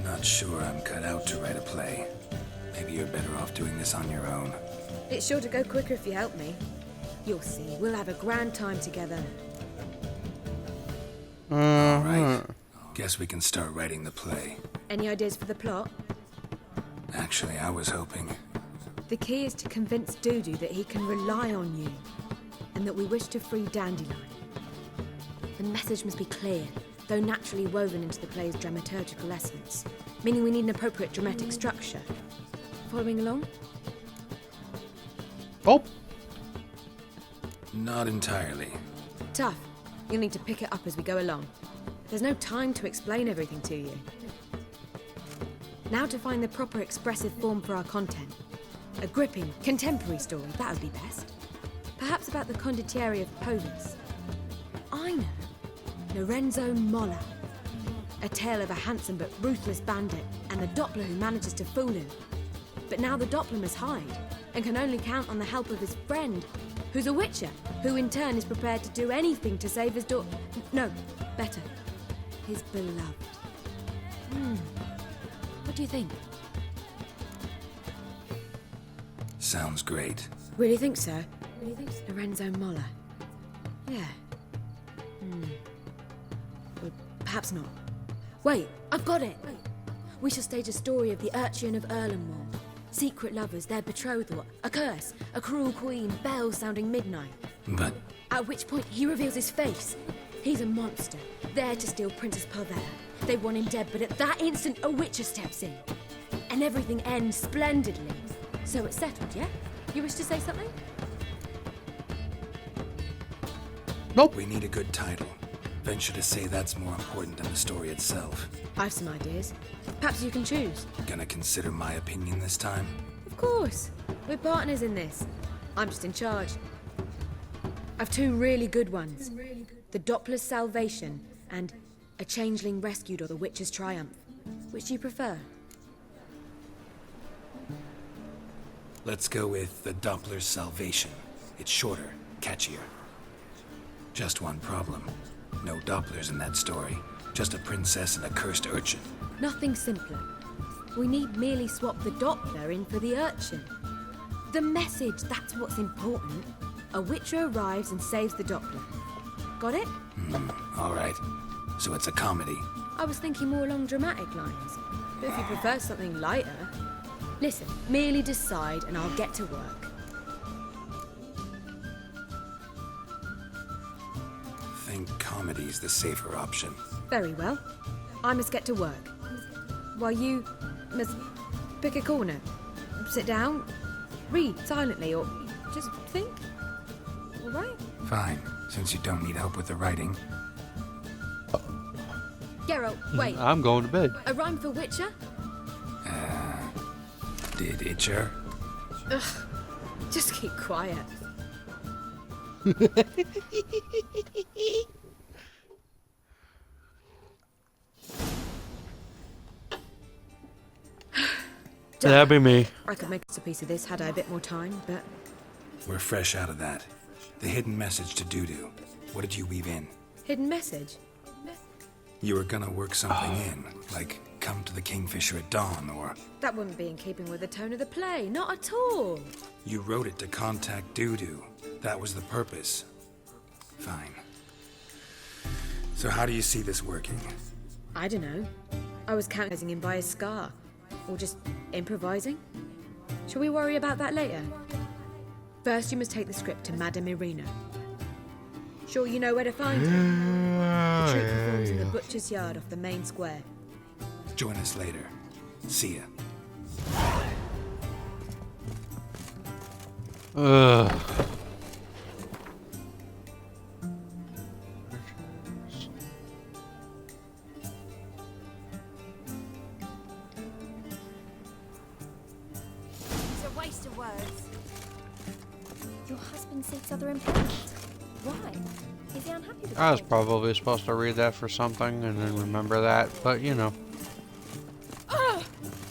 Not sure I'm cut out to write a play. Maybe you're better off doing this on your own.
It's sure to go quicker if you help me. You'll see, we'll have a grand time together.
Alright. Guess we can start writing the play.
Any ideas for the plot?
Actually, I was hoping...
The key is to convince Dudu that he can rely on you, and that we wish to free Dandelion. The message must be clear, though naturally woven into the play's dramaturgical essence, meaning we need an appropriate dramatic structure. Following along?
Oh!
Not entirely.
Tough. You'll need to pick it up as we go along. There's no time to explain everything to you. Now to find the proper expressive form for our content. A gripping, contemporary story, that would be best. Perhaps about the condottieri of Polis. I know. Lorenzo Molla. A tale of a handsome but ruthless bandit and the Doppler who manages to fool him. But now the Doppler must hide and can only count on the help of his friend, who's a witcher, who in turn is prepared to do anything to save his daughter. No, better. His beloved. What do you think?
Sounds great.
Really think so? Lorenzo Molla. Yeah. Or perhaps not. Wait, I've got it! We shall stage a story of the Urchin of Erlenmore. Secret lovers, their betrothal, a curse, a cruel queen, bells sounding midnight.
But...
At which point he reveals his face. He's a monster, there to steal Princess Pavere. They want him dead, but at that instant a witcher steps in. And everything ends splendidly. So it's settled, yeah? You wish to say something?
Nope.
We need a good title. Venture to say that's more important than the story itself.
I've some ideas. Perhaps you can choose.
Gonna consider my opinion this time?
Of course. We're partners in this. I'm just in charge. I've two really good ones. The Doppler's Salvation and A Changeling Rescued or The Witcher's Triumph. Which do you prefer?
Let's go with the Doppler's Salvation. It's shorter, catchier. Just one problem. No Dopplers in that story. Just a princess and a cursed urchin.
Nothing simpler. We need merely swap the Doppler in for the urchin. The message, that's what's important. A witcher arrives and saves the Doppler. Got it?
All right. So it's a comedy.
I was thinking more along dramatic lines. But if you prefer something lighter... Listen, merely decide and I'll get to work.
Think comedy's the safer option.
Very well. I must get to work. While you must pick a corner. Sit down, read silently, or just think. All right?
Fine, since you don't need help with the writing.
Geralt, wait.
I'm going to bed.
A rhyme for Witcher?
Did Itcher?
Ugh, just keep quiet.
That'd be me.
I could make us a piece of this had I a bit more time, but...
We're fresh out of that. The hidden message to Dudu. What did you weave in?
Hidden message?
You were gonna work something in, like come to the Kingfisher at dawn, or...
That wouldn't be in keeping with the tone of the play, not at all.
You wrote it to contact Dudu. That was the purpose. Fine. So how do you see this working?
I don't know. I was counting him by his scar. Or just improvising? Shall we worry about that later? First, you must take the script to Madame Irina. Sure you know where to find her? The troupe performs in the butcher's yard off the main square.
Join us later. See ya.
Ugh.
It's a waste of words. Your husband seeks other employment. Why? Is he unhappy with
I was
it?
probably supposed to read that for something and then remember that, but you know.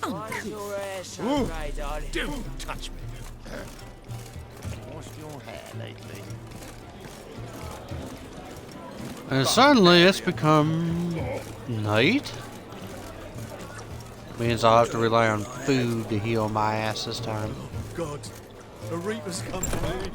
Why's your hair so grey, darling? Don't touch me. What's your hair lately?
And suddenly it's become night. Means I'll have to rely on food to heal my ass this time.
God, the Reaper's come for me.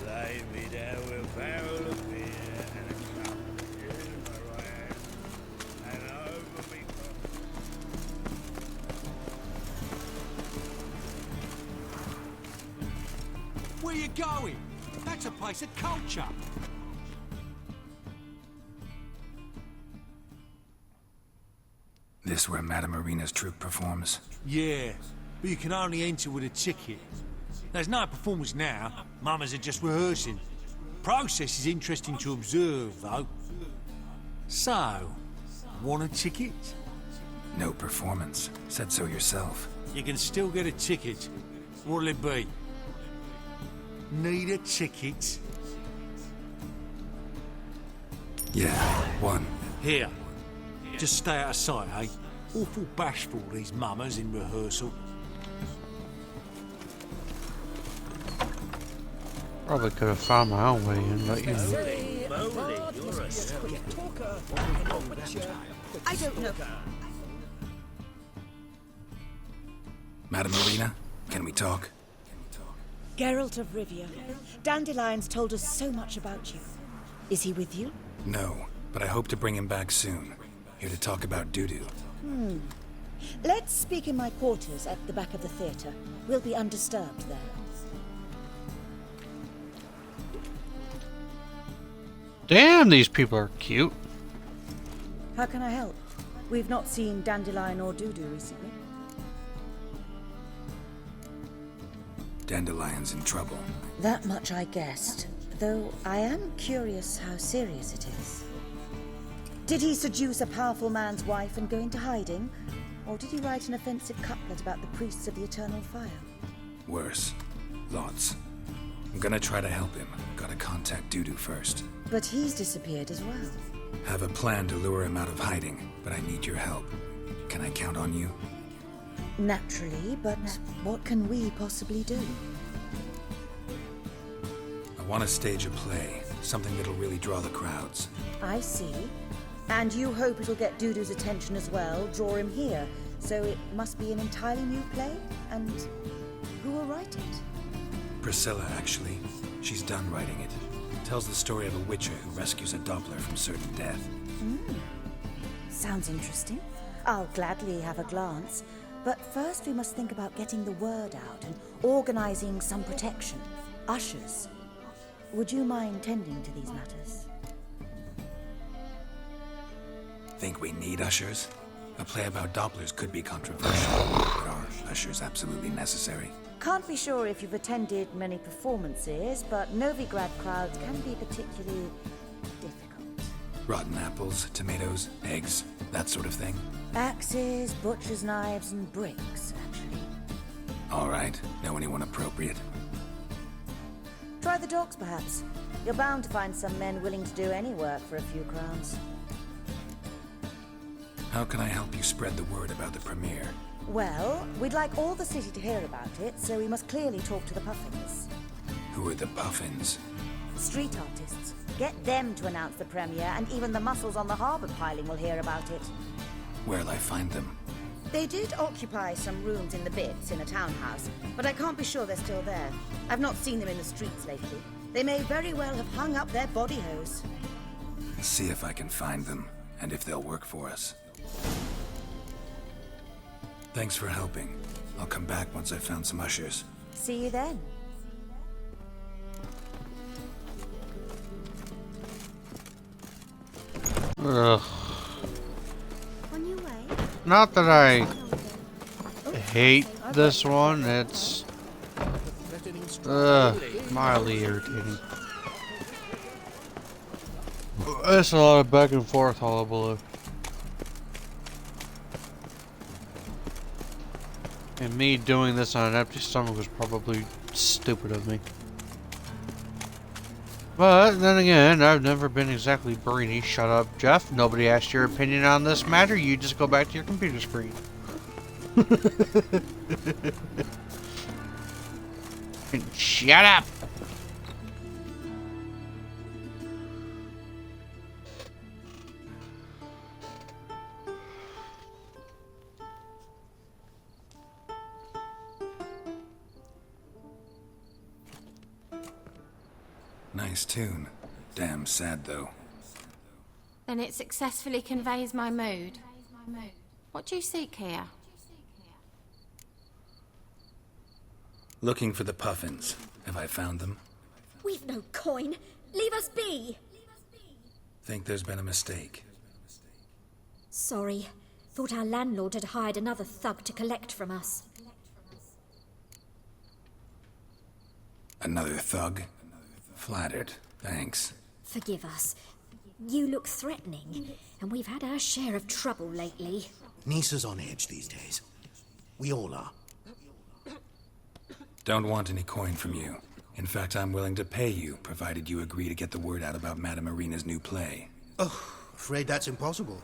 Lay me down with a barrel of beer and a cup of gin in my hand, and over me
Where you going? That's a place of culture.
This where Madame Irina's troupe performs?
Yeah, but you can only enter with a ticket. There's no performance now. Mamas are just rehearsing. Process is interesting to observe, though. So, want a ticket?
No performance. Said so yourself.
You can still get a ticket. What'll it be? Need a ticket?
Yeah, one.
Here. Just stay out of sight, eh? Awful bashful, these mamas in rehearsal.
Probably could have found my own way in, but you know.
I don't know.
Madame Irina, can we talk?
Geralt of Rivia. Dandelion's told us so much about you. Is he with you?
No, but I hope to bring him back soon. Here to talk about Dudu.
Let's speak in my quarters at the back of the theatre. We'll be undisturbed there.
Damn, these people are cute.
How can I help? We've not seen Dandelion or Dudu recently.
Dandelion's in trouble.
That much I guessed, though I am curious how serious it is. Did he seduce a powerful man's wife and go into hiding? Or did he write an offensive couplet about the priests of the eternal fire?
Worse. Lots. I'm gonna try to help him. Gotta contact Dudu first.
But he's disappeared as well.
Have a plan to lure him out of hiding, but I need your help. Can I count on you?
Naturally, but what can we possibly do?
I want to stage a play. Something that'll really draw the crowds.
I see. And you hope it'll get Dudu's attention as well, draw him here. So it must be an entirely new play? And who will write it?
Priscilla, actually. She's done writing it. Tells the story of a witcher who rescues a Doppler from certain death.
Sounds interesting. I'll gladly have a glance. But first we must think about getting the word out and organizing some protection. Ushers. Would you mind tending to these matters?
Think we need ushers? A play about Dopplers could be controversial, but are ushers absolutely necessary?
Can't be sure if you've attended many performances, but Novigrad crowds can be particularly difficult.
Rotten apples, tomatoes, eggs, that sort of thing?
Axes, butcher's knives, and bricks, actually.
All right. Know anyone appropriate?
Try the docks, perhaps. You're bound to find some men willing to do any work for a few crowns.
How can I help you spread the word about the premiere?
Well, we'd like all the city to hear about it, so we must clearly talk to the Puffins.
Who are the Puffins?
Street artists. Get them to announce the premiere, and even the muscles on the harbour piling will hear about it.
Where'll I find them?
They did occupy some rooms in the Bits in a townhouse, but I can't be sure they're still there. I've not seen them in the streets lately. They may very well have hung up their body hose.
See if I can find them, and if they'll work for us. Thanks for helping. I'll come back once I've found some ushers.
See you then.
Ugh.
On your way?
Not that I hate this one, it's mildly irritating. It's a lot of back and forth hullabaloo. And me doing this on an empty stomach was probably stupid of me. But then again, I've never been exactly brainy. Shut up, Jeff. Nobody asked your opinion on this matter. You just go back to your computer screen. Shut up!
Nice tune. Damn sad, though.
Then it successfully conveys my mood. What do you seek here?
Looking for the Puffins. Have I found them?
We've no coin. Leave us be.
Think there's been a mistake.
Sorry. Thought our landlord had hired another thug to collect from us.
Another thug? Flattered. Thanks.
Forgive us. You look threatening, and we've had our share of trouble lately.
Nisa's on edge these days. We all are.
Don't want any coin from you. In fact, I'm willing to pay you, provided you agree to get the word out about Madame Irina's new play.
Oh, afraid that's impossible.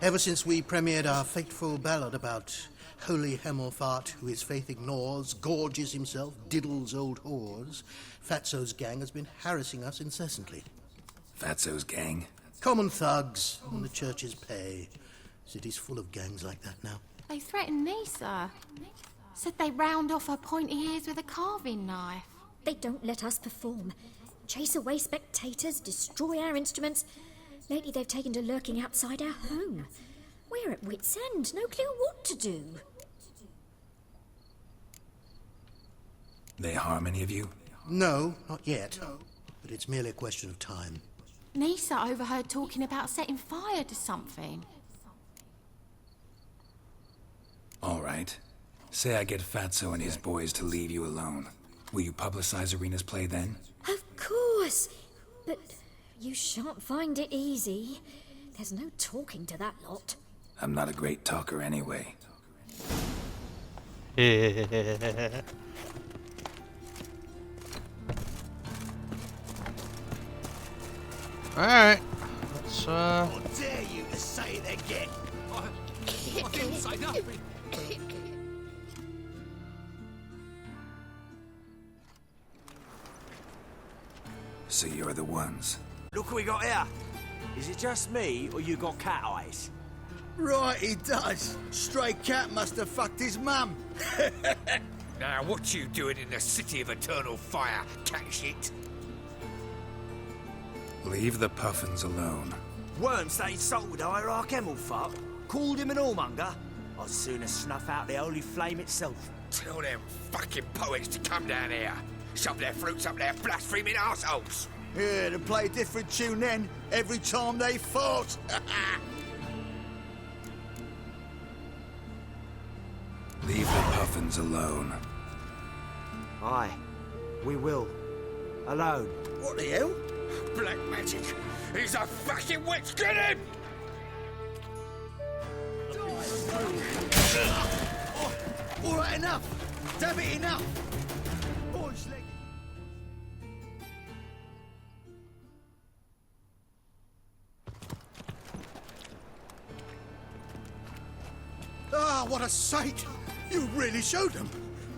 Ever since we premiered our fateful ballad about holy Hemelfart, who his faith ignores, gorges himself, diddles old whores, Fatso's gang has been harassing us incessantly.
Fatso's gang?
Common thugs on the church's pay. City's full of gangs like that now.
They threatened Nisa. Said they round off her pointy ears with a carving knife.
They don't let us perform. Chase away spectators, destroy our instruments. Lately they've taken to lurking outside our home. We're at wit's end, no clue what to do.
They harm any of you?
No, not yet. But it's merely a question of time.
Nisa overheard talking about setting fire to something.
All right. Say I get Fatso and his boys to leave you alone. Will you publicize Irina's play then?
Of course. But you shan't find it easy. There's no talking to that lot.
I'm not a great talker anyway.
Alright. Let's,
How dare you to say it again?
I didn't say nothing.
So you're the ones.
Look what we got here. Is it just me, or you got cat eyes?
Right, he does. Stray cat must have fucked his mum.
Now, what you doing in the city of eternal fire, cat shit?
Leave the Puffins alone.
Worms that insulted Hierarch Hemelfart, called him an whoremonger. I'd sooner snuff out the holy flame itself.
Tell them fucking poets to come down here. Shove their fruits up their blaspheming arseholes.
Yeah, to play a different tune then, every time they fought.
Leave the puffins alone.
Aye, we will. Alone.
What the hell?
Black magic! He's a fucking witch! Get him!
All right, enough! Damn it, enough! Boys, leg. Ah, what a sight! You really showed them.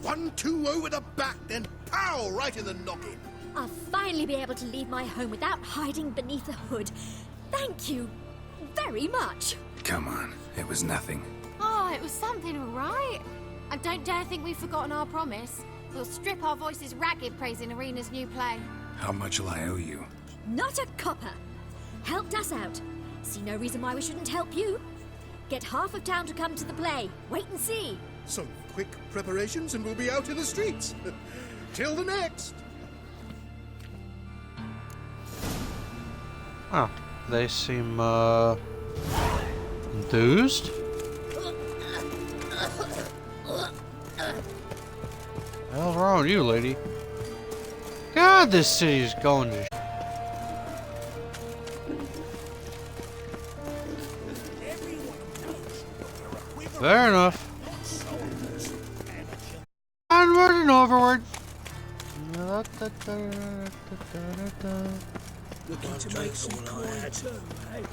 1-2 over the back, then pow, right in the noggin.
I'll finally be able to leave my home without hiding beneath a hood. Thank you very much.
Come on, it was nothing.
Oh, it was something, all right. And don't dare think we've forgotten our promise. We'll strip our voices ragged praising Arena's new play.
How much will I owe you?
Not a copper. Helped us out. See no reason why we shouldn't help you. Get half of town to come to the play. Wait and see.
Some quick preparations and we'll be out in the streets. Till the next.
Oh, they seem, enthused? Hell's wrong with you, lady? God, this city's going to Fair enough. Onward and overward.
Looking to make some coin too, eh?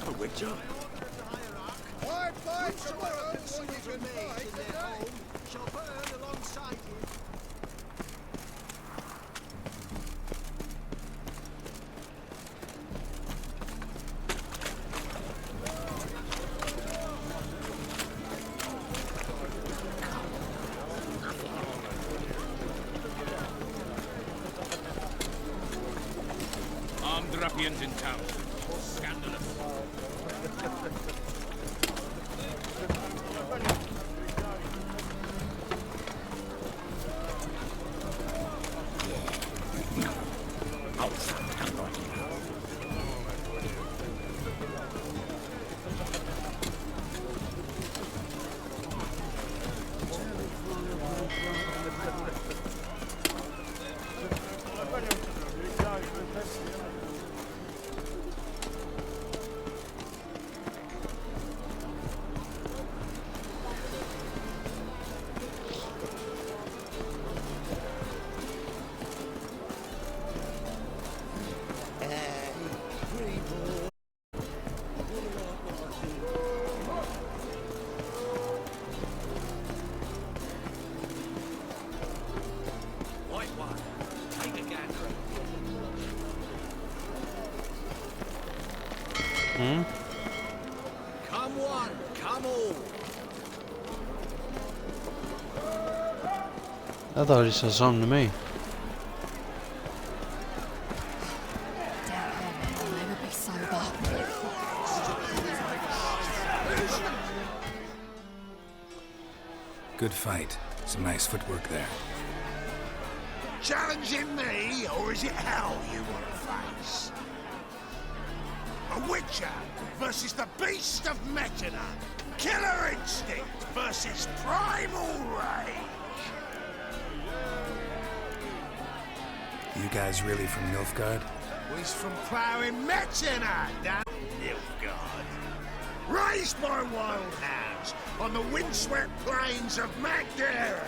A witcher.
Fight tomorrow, so you can fight in their home shall burn alongside you.
Armed ruffians in town. Scandalous.
Come one, come all.
I thought he said something to me.
They would be sober.
Good fight. Some nice footwork there.
Challenging me, or is it hell you want to face? A witcher versus the beast of Metina. Killer instinct versus primal rage.
You guys really from Nilfgaard?
We's from ploughing Metina, damn Nilfgaard. Raised by wild hounds on the windswept plains of Magdera.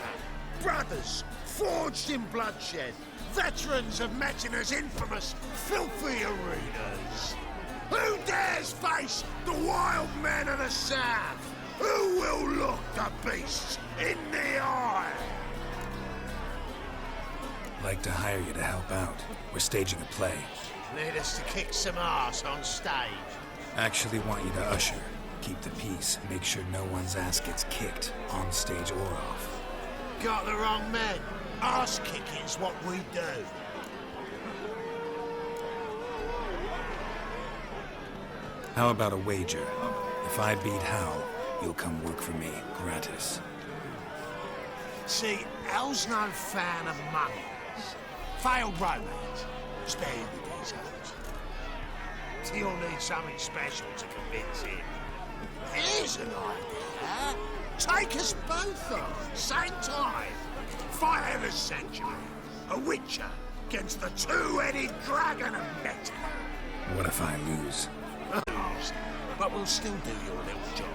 Brothers, forged in bloodshed. Veterans of Metina's infamous filthy arenas. Who dares face the wild men of the south? Who will look the beasts in the eye?
Like to hire you to help out. We're staging a play.
Need us to kick some ass on stage.
Actually want you to usher. Keep the peace. Make sure no one's ass gets kicked, on stage or off.
Got the wrong men. Ass kicking's what we do.
How about a wager? If I beat Hal, you'll come work for me, gratis.
See, Hal's no fan of money.
is. Failed romance. Spare you the details. He'll need something special to convince him. Here's an idea. Take us both on, same time. Fight of the century. A witcher against the two-headed dragon of Meta.
What if I lose?
Lose, but we'll still do your little job.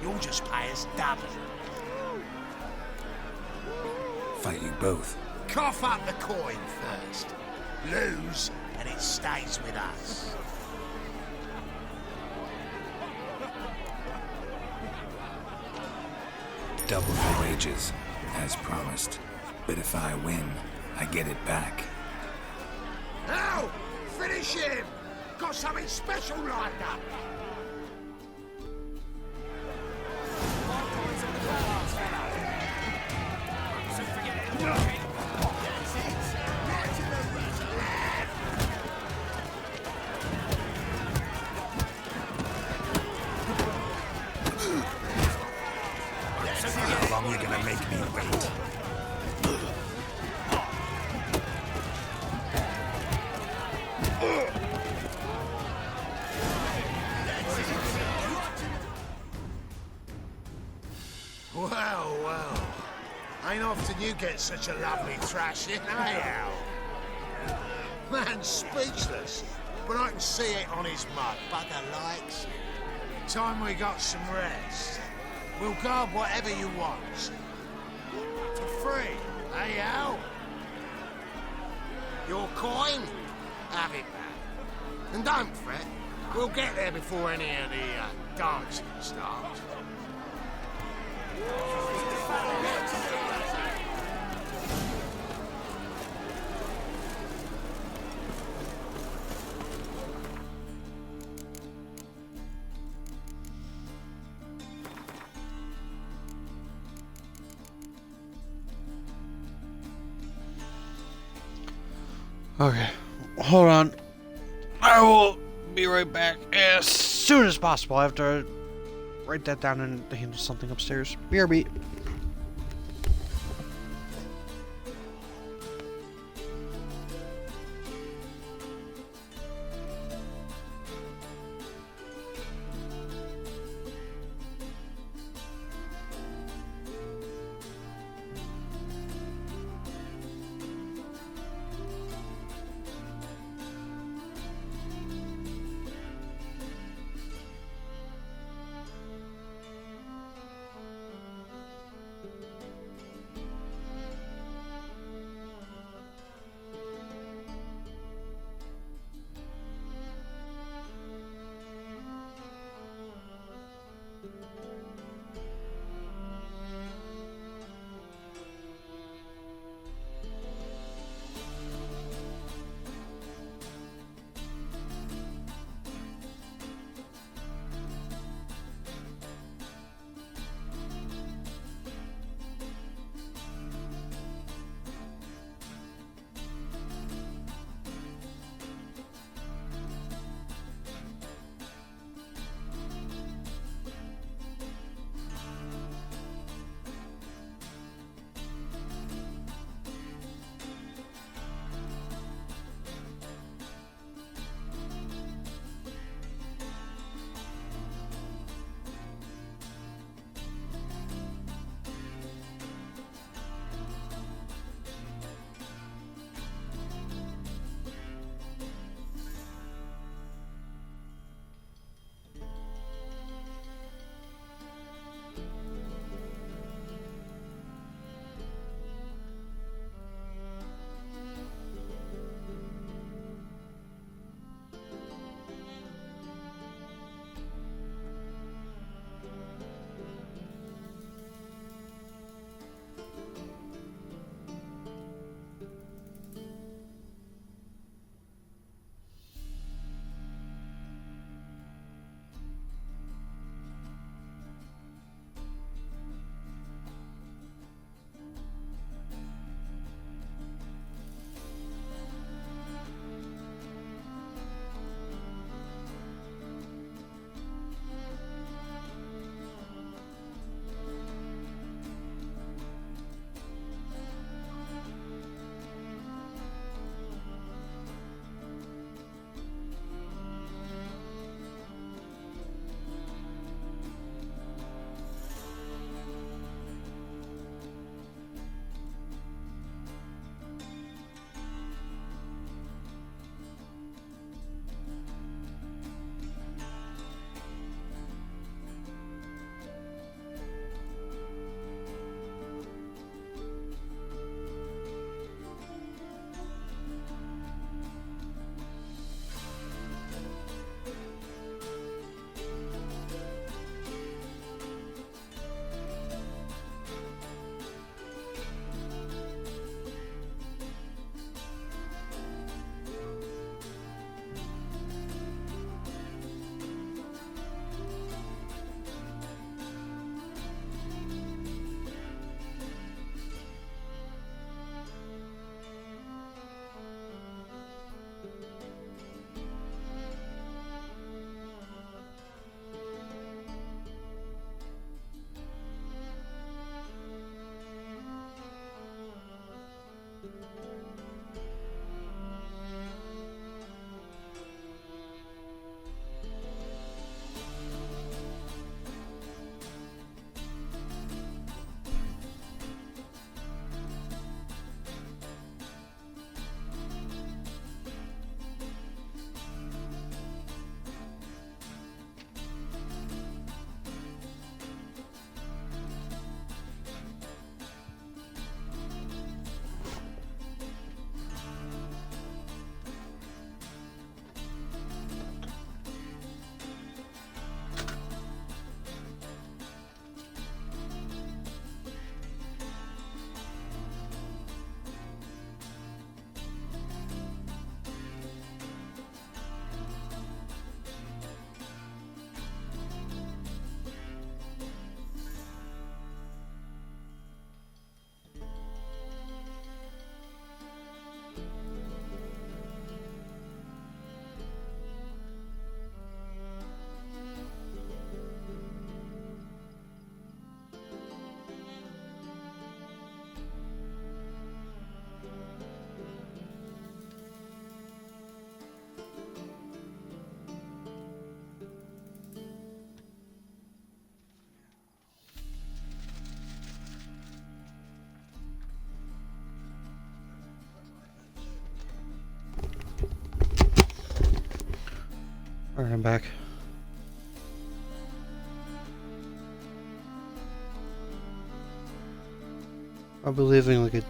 You'll just pay us double.
Fight you both.
Cough up the coin first. Lose, and it stays with us.
Double the wages, as promised. But if I win, I get it back.
Now, finish him! Got something special lined up.
How long are you gonna make me wait?
Well, well. Ain't often you get such a lovely thrashing, eh, Al? Man's speechless, but I can see it on his mug. Bugger likes. Time we got some rest. We'll guard whatever you want. For free, eh, Al? Your coin? Have it back. And don't fret. We'll get there before any of the dancing starts.
Okay, hold on. I will be right back as soon as possible. I have to write that down and handle something upstairs. BRB. Alright, I'm back. I'll be leaving like at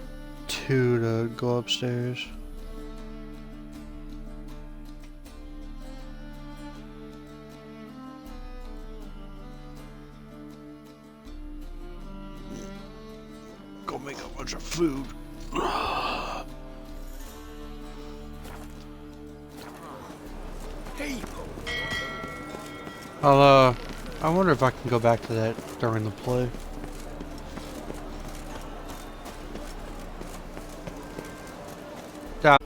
2 to go upstairs. Go make a bunch of food.
Hey.
I wonder if I can go back to that during the play. Yeah.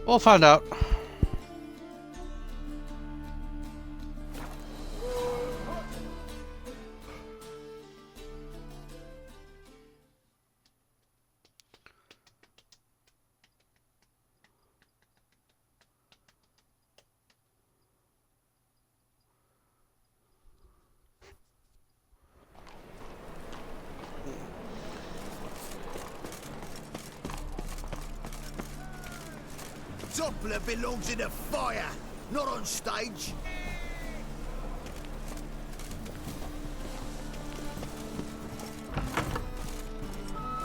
We'll find out.
Doppler belongs in a fire, not on stage.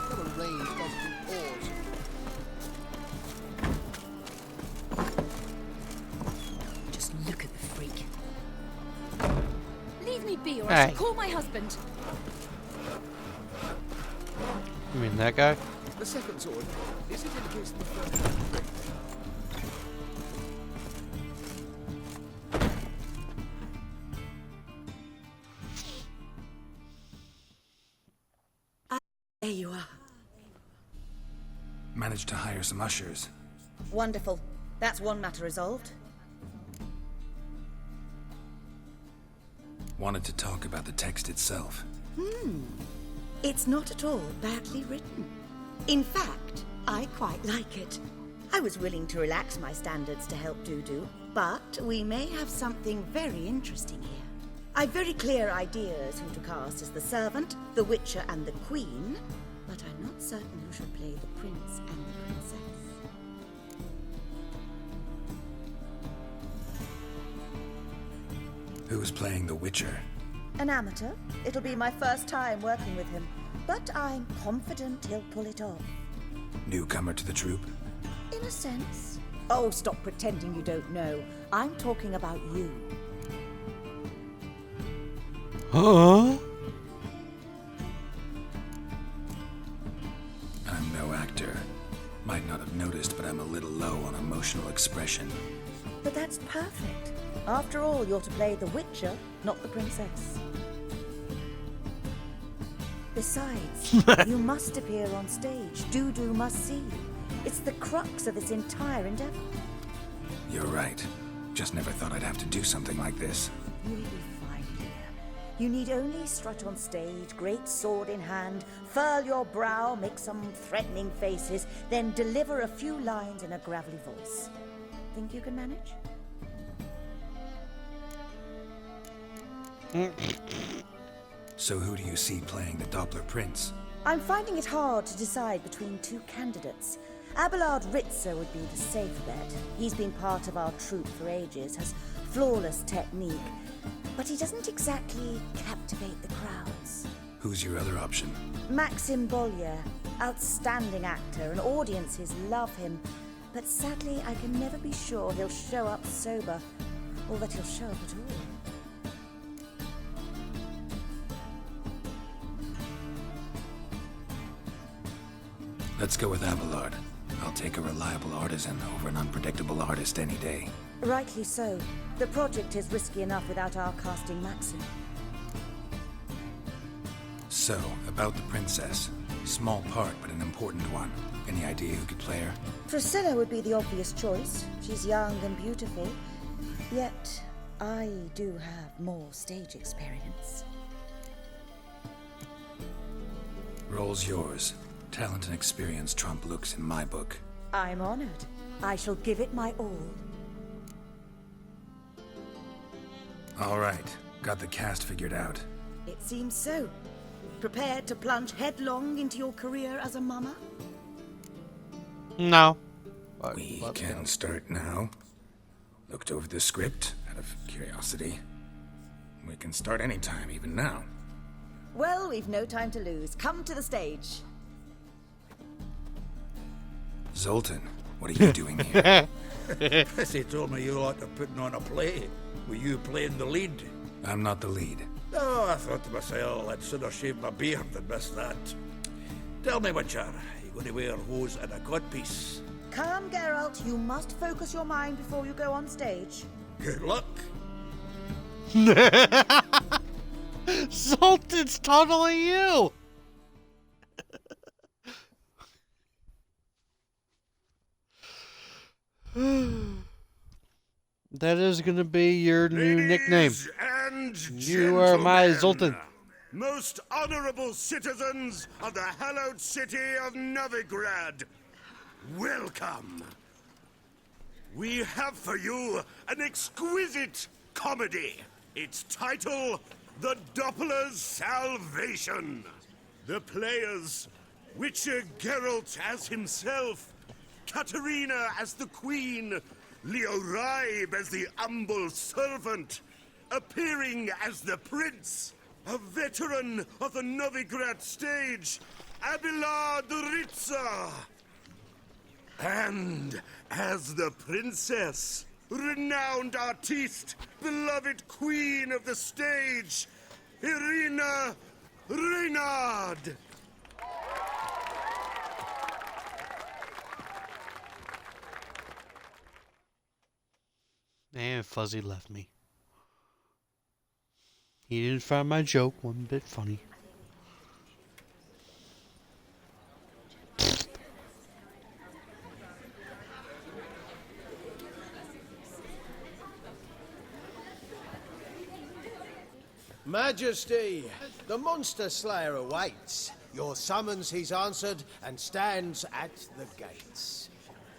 What a range doesn't oars.
Just look at the freak. Leave me be, or I
Hey.
shall call my husband.
You mean that guy?
The second sword, is it against the first?
There you are.
Managed to hire some ushers.
Wonderful. That's one matter resolved.
Wanted to talk about the text itself.
It's not at all badly written. In fact, I quite like it. I was willing to relax my standards to help Dudu, but we may have something very interesting here. I've very clear ideas who to cast as the servant, the witcher, and the queen, but I'm not certain who should play the prince and the princess.
Who's playing the Witcher?
An amateur. It'll be my first time working with him, but I'm confident he'll pull it off.
Newcomer to the troupe?
In a sense. Oh, stop pretending you don't know. I'm talking about you.
Huh?
I'm no actor. Might not have noticed, but I'm a little low on emotional expression.
But that's perfect. After all, you're to play the Witcher, not the princess. Besides, you must appear on stage. Dudu must see you. It's the crux of this entire endeavor.
You're right. Just never thought I'd have to do something like this.
You'll be fine, dear. You need only strut on stage, great sword in hand, furl your brow, make some threatening faces, then deliver a few lines in a gravelly voice. Think you can manage?
So who do you see playing the Doppler Prince?
I'm finding it hard to decide between two candidates. Abelard Ritzer would be the safe bet. He's been part of our troupe for ages, has flawless technique, but he doesn't exactly captivate the crowds.
Who's your other option?
Maxim Bollier, outstanding actor, and audiences love him, but sadly I can never be sure he'll show up sober, or that he'll show up at all.
Let's go with Abelard. I'll take a reliable artisan over an unpredictable artist any day.
Rightly so. The project is risky enough without our casting Maxim.
So, about the princess. Small part, but an important one. Any idea who could play her?
Priscilla would be the obvious choice. She's young and beautiful. Yet, I do have more stage experience.
Role's yours. Talent and experience trump looks in my book.
I'm honored. I shall give it my all.
All right. Got the cast figured out.
It seems so. Prepared to plunge headlong into your career as a mama?
No.
We can start now. Looked over the script out of curiosity. We can start anytime, even now.
Well, we've no time to lose. Come to the stage.
Zoltan, what are you doing here?
Prissy told me you liked to putting on a play. Were you playing the lead?
I'm not the lead.
Oh, I thought to myself, I'd sooner shave my beard than miss that. Tell me, Witcher, you going to wear hose and a codpiece?
Calm, Geralt. You must focus your mind before you go on stage.
Good luck.
Zoltan's totally you! That is gonna be your new nickname. You are my Zoltan.
Most honorable citizens of the hallowed city of Novigrad, welcome. We have for you an exquisite comedy. Its title, The Doppler's Salvation. The players, Witcher Geralt as himself, Katerina as the queen, Leo Raib as the humble servant, appearing as the prince, a veteran of the Novigrad stage, Abelard Ritza. And as the princess, renowned artiste, beloved queen of the stage, Irina Reynard.
And Fuzzy left me. He didn't find my joke one bit funny.
Majesty, the monster slayer awaits. Your summons he's answered and stands at the gates.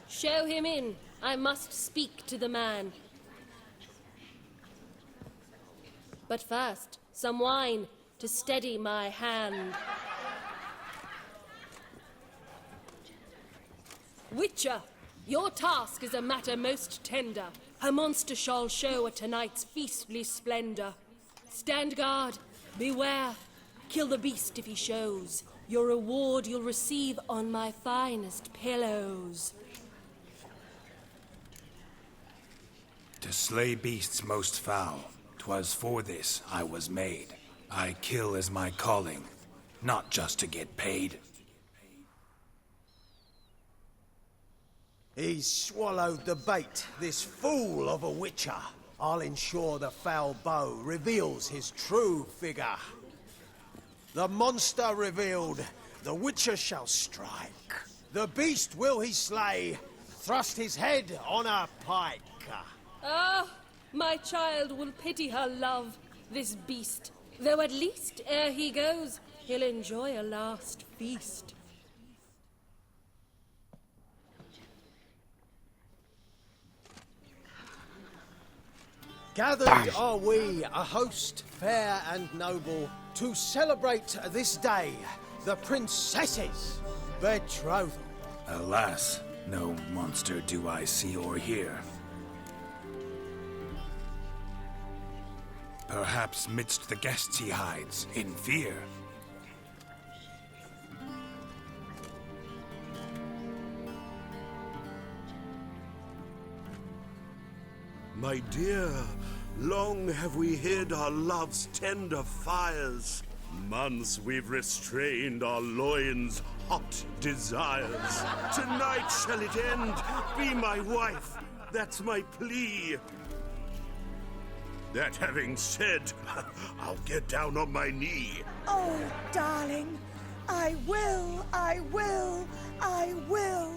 Show him in. I must speak to the man. But first, some wine to steady my hand. Witcher, your task is a matter most tender. Her monster shall show at tonight's feastly splendor. Stand guard, beware, kill the beast if he shows. Your reward you'll receive on my finest pillows.
To slay beasts most foul, 'twas for this I was made. I kill as my calling, not just to get paid.
He's swallowed the bait, this fool of a witcher. I'll ensure the foul bow reveals his true figure. The monster revealed, the witcher shall strike. The beast will he slay, thrust his head on a pike.
Ah, my child will pity her love, this beast. Though at least, ere he goes, he'll enjoy a last feast.
Gathered are we, a host fair and noble, to celebrate this day, the princess's betrothal.
Alas, no monster do I see or hear. Perhaps midst the guests he hides, in fear.
My dear, long have we hid our love's tender fires. Months we've restrained our loins' hot desires. Tonight shall it end, be my wife, that's my plea. That having said, I'll get down on my knee.
Oh, darling, I will, I will, I will.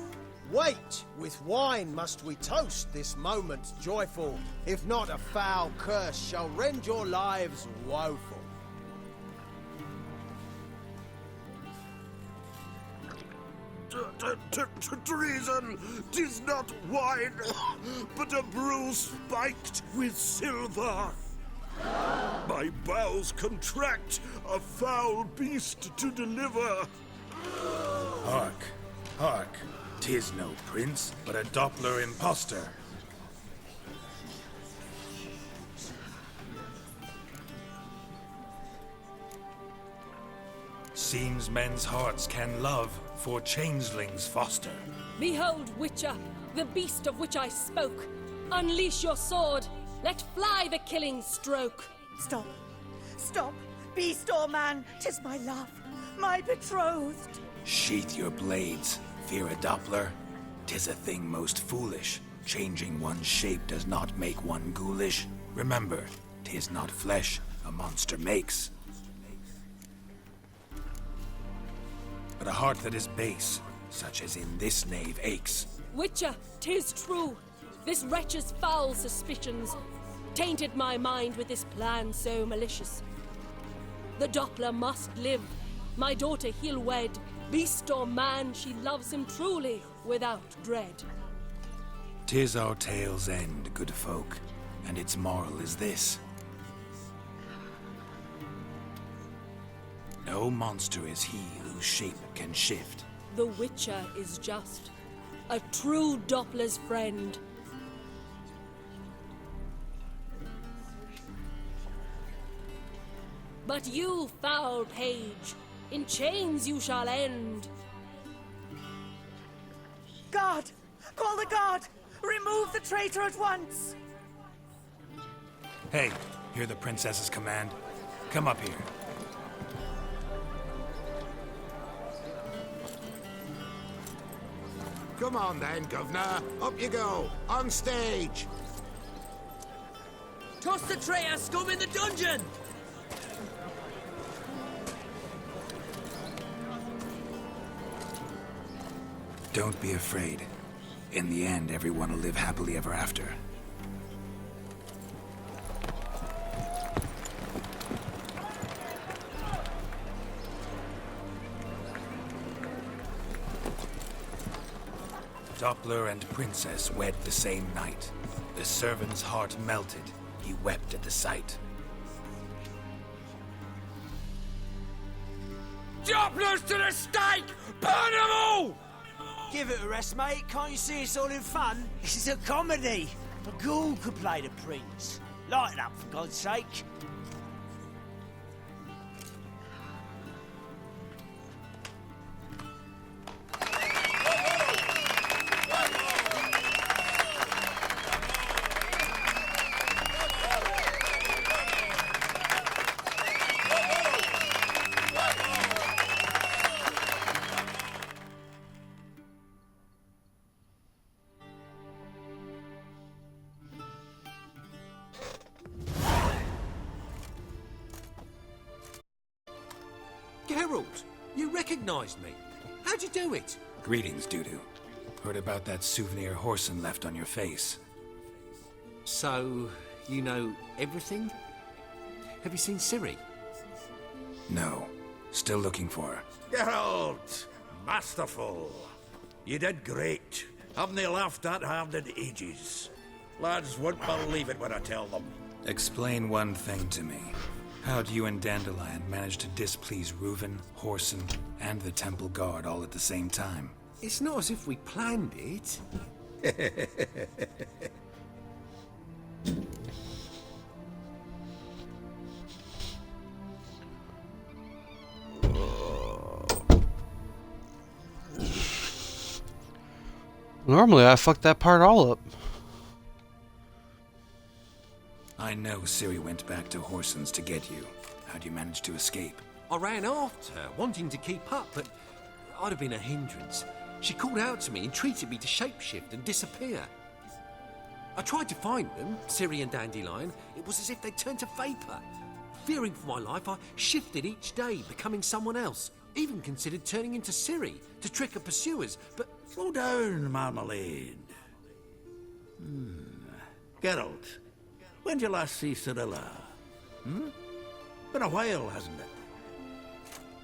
Wait, with wine must we toast this moment joyful. If not, a foul curse shall rend your lives woeful.
Treason! 'Tis not wine, but a brew spiked with silver. My bowels contract, a foul beast to deliver.
Hark, hark, 'tis no prince, but a Doppler impostor. Seems men's hearts can love, for changelings foster.
Behold, Witcher, the beast of which I spoke. Unleash your sword. Let fly the killing stroke.
Stop. Stop. Beast or man, 'tis my love, my betrothed.
Sheath your blades, fear a Doppler. 'Tis a thing most foolish. Changing one's shape does not make one ghoulish. Remember, 'tis not flesh a monster makes, but a heart that is base, such as in this knave aches.
Witcher, 'tis true. This wretch's foul suspicions tainted my mind with this plan so malicious. The Doppler must live. My daughter he'll wed. Beast or man, she loves him truly, without dread.
'Tis our tale's end, good folk, and its moral is this. No monster is he whose shape can shift.
The Witcher is just a true Doppler's friend. But you, foul page, in chains you shall end.
Guard! Call the guard! Remove the traitor at once!
Hey, hear the princess's command? Come up here.
Come on then, governor. Up you go. On stage.
Toss the traitor scum in the dungeon!
Don't be afraid. In the end, everyone will live happily ever after. Doppler and princess wed the same night. The servant's heart melted. He wept at the sight.
Dopplers to the stake! Burn them all!
Give it a rest, mate. Can't you see it's all in fun? This is a comedy. A ghoul could play the prince. Lighten up, for God's sake.
Geralt, you recognized me. How'd you do it?
Greetings, Dudu. Heard about that souvenir Horson left on your face.
So, you know everything? Have you seen Ciri?
No. Still looking for her.
Geralt! Masterful! You did great. Haven't they laughed that hard in ages? Lads won't believe it when I tell them.
Explain one thing to me. How do you and Dandelion manage to displease Reuven, Horson, and the Temple Guard all at the same time?
It's not as if we planned it.
Normally, I fuck that part all up.
I know Ciri went back to Horson's to get you. How'd you manage to escape?
I ran after her, wanting to keep up, but I'd have been a hindrance. She called out to me, entreated me to shapeshift and disappear. I tried to find them, Ciri and Dandelion. It was as if they'd turned to vapor. Fearing for my life, I shifted each day, becoming someone else. Even considered turning into Ciri to trick her pursuers, but...
Slow down, Marmalade. Geralt, when did you last see Cirilla? Been a while, hasn't it?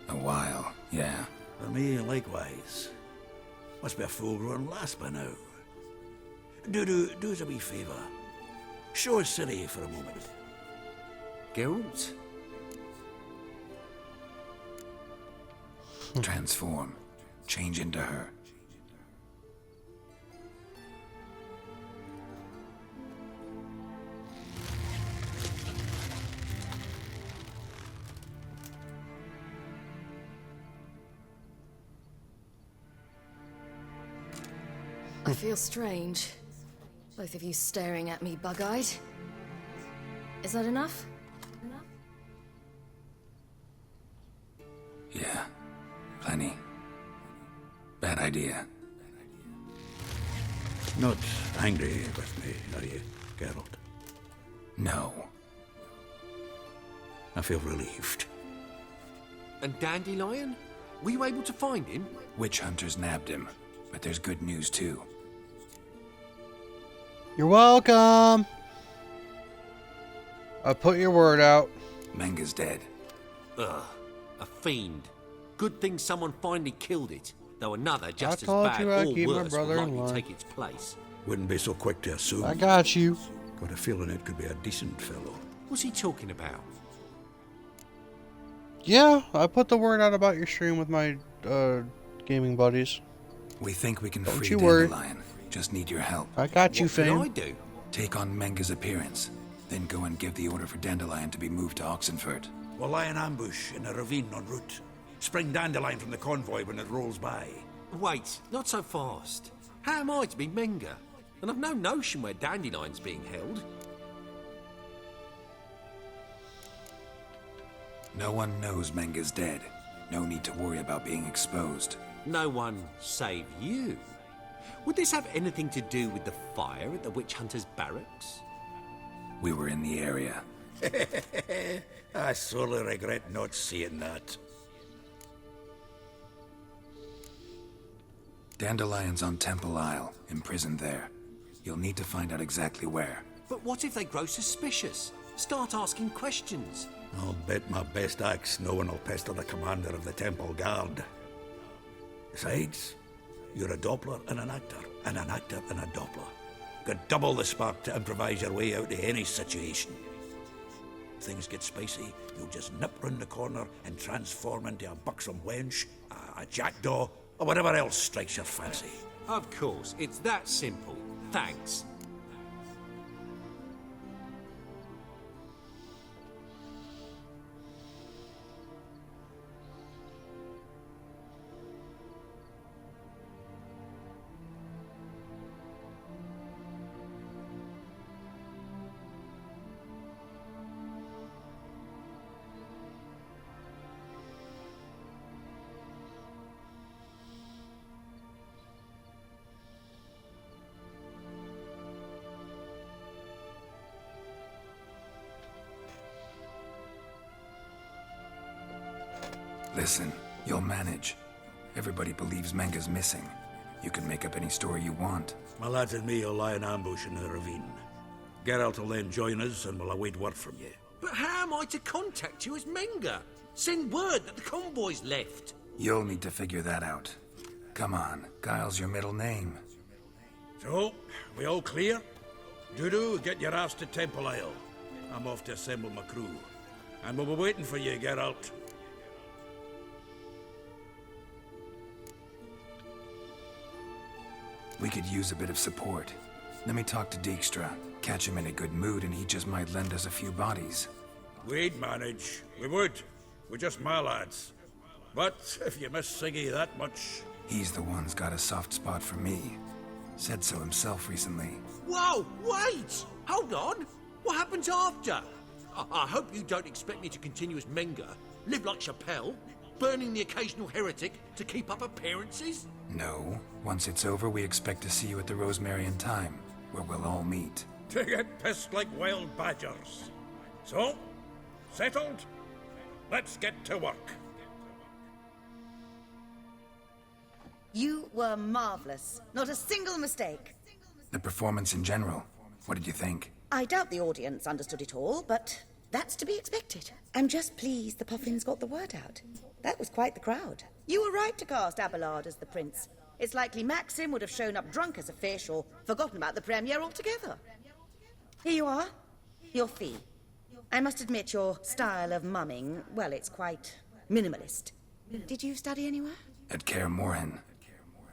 A while, yeah.
For me, likewise. Must be a full-grown lass by now. Do us a wee favour. Show us Ciri for a moment.
Geralt?
Transform. Change into her.
I feel strange. Both of you staring at me bug-eyed. Is that enough?
Yeah, plenty. Bad idea.
Not angry with me, are you, Geralt?
No.
I feel relieved.
And Dandelion? Were you able to find him?
Witch hunters nabbed him, but there's good news too.
You're welcome. I put your word out.
Menga's dead.
Ugh, a fiend. Good thing someone finally killed it. Though another just as
told
bad
you I'd
or
keep my
worse will
brother in
likely
line.
take its place.
Wouldn't be so quick to assume.
I got you.
Got a feeling it could be a decent fellow.
What's he talking about?
Yeah, I put the word out about your stream with my gaming buddies.
We think we can
Don't
free
you worry.
Dandelion. Just need your help.
I got you,
What can
fam.
I do?
Take on Menga's appearance, then go and give the order for Dandelion to be moved to Oxenfurt.
We'll lie in ambush in a ravine en route. Spring Dandelion from the convoy when it rolls by.
Wait, not so fast. How am I to be Menga? And I've no notion where Dandelion's being held.
No one knows Menga's dead. No need to worry about being exposed.
No one save you. Would this have anything to do with the fire at the witch hunter's barracks?
We were in the area.
I sorely regret not seeing that.
Dandelion's on Temple Isle, imprisoned there. You'll need to find out exactly where.
But what if they grow suspicious? Start asking questions.
I'll bet my best axe no one will pester the commander of the Temple Guard. Besides, you're a Doppler and an actor and a Doppler. Got double the spark to improvise your way out of any situation. Things get spicy, you'll just nip round the corner and transform into a buxom wench, a jackdaw, or whatever else strikes your fancy.
Of course, it's that simple. Thanks.
Listen, you'll manage. Everybody believes Menga's missing. You can make up any story you want.
My lads and me will lie in ambush in the ravine. Geralt will then join us and we'll await word from you.
But how am I to contact you as Menga? Send word that the convoy's left.
You'll need to figure that out. Come on, Guile's your middle name.
So, we all clear? Dudu, get your ass to Temple Isle. I'm off to assemble my crew. And we'll be waiting for you, Geralt.
We could use a bit of support. Let me talk to Dijkstra. Catch him in a good mood and he just might lend us a few bodies.
We'd manage. We would. We're just my lads. But if you miss Siggy that much...
He's the one's got a soft spot for me. Said so himself recently.
Whoa, wait! Hold on! What happens after? I hope you don't expect me to continue as Menga, live like Chappelle, burning the occasional heretic to keep up appearances?
No. Once it's over, we expect to see you at the Rosemarian Time, where we'll all meet.
To get pissed like wild badgers. So, settled? Let's get to work.
You were marvelous. Not a single mistake.
The performance in general, what did you think?
I doubt the audience understood it all, but that's to be expected.
I'm just pleased the Puffins got the word out. That was quite the crowd.
You were right to cast Abelard as the prince. It's likely Maxim would have shown up drunk as a fish or forgotten about the premiere altogether. Here you are. Your fee. I must admit your style of mumming, well, it's quite minimalist. Did you study anywhere?
At Kaer Morhen.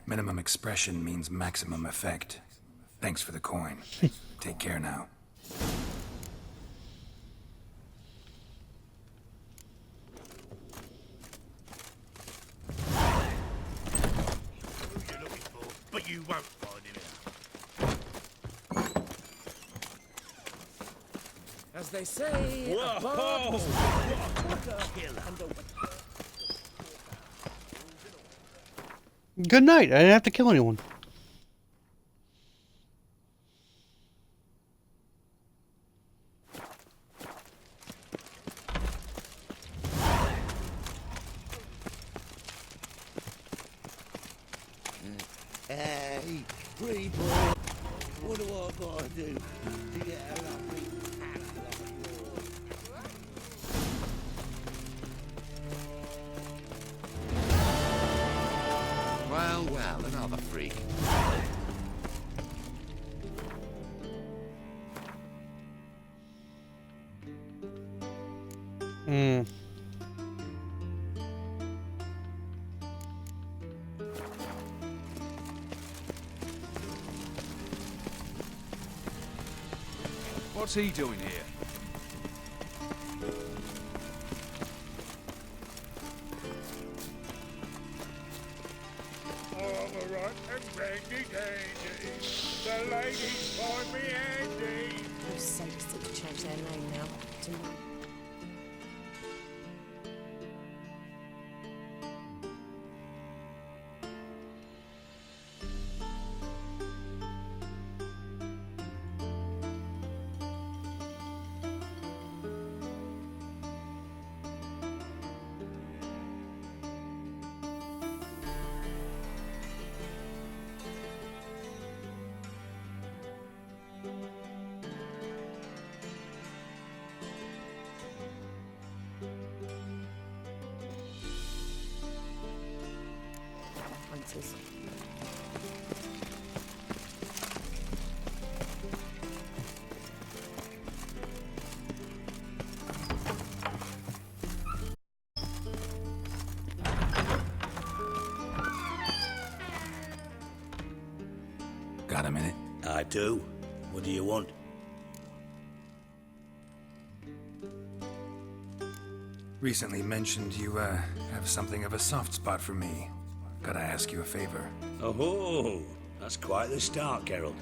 Minimum expression means maximum effect. Thanks for the coin. Take care now.
But you won't find him
As they say,
Whoa!
a barb is
Good night. I didn't have to kill anyone.
Hey, free boy. What do I gotta do to get a lovely hat like yours?
Well, well, another freak.
What's he doing here?
All right and randy dandy. The ladies find me handy.
Those saints that have changed their name now to pointers.
Got a minute?
I do. What do you want?
Recently mentioned you, have something of a soft spot for me. Gotta ask you a favor.
Oh, that's quite the start, Geralt.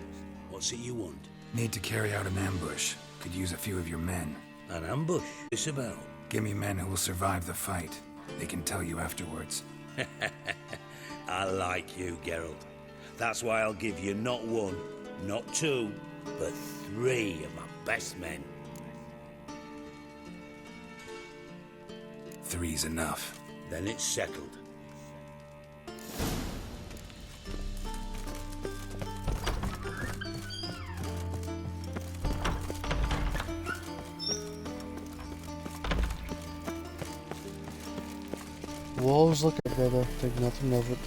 What's it you want?
Need to carry out an ambush. Could use a few of your men.
An ambush? What's about?
Give me men who will survive the fight. They can tell you afterwards.
I like you, Geralt. That's why I'll give you not one, not two, but 3 of my best men.
3's enough.
Then it's settled.
Wolves look at brother, think nothing of it.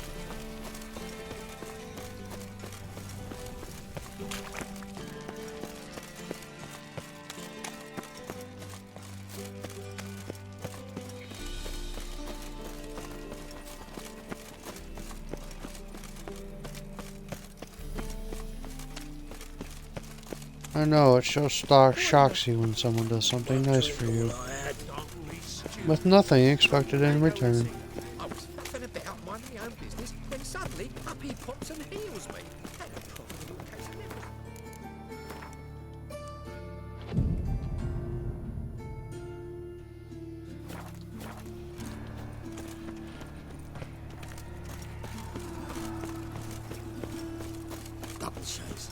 I know, it sure shocks you when someone does something nice for you, with nothing expected in return.
I was faffing about minding my own business, then suddenly up he pops and heals me. Had a proper little case of everything.
Double chase.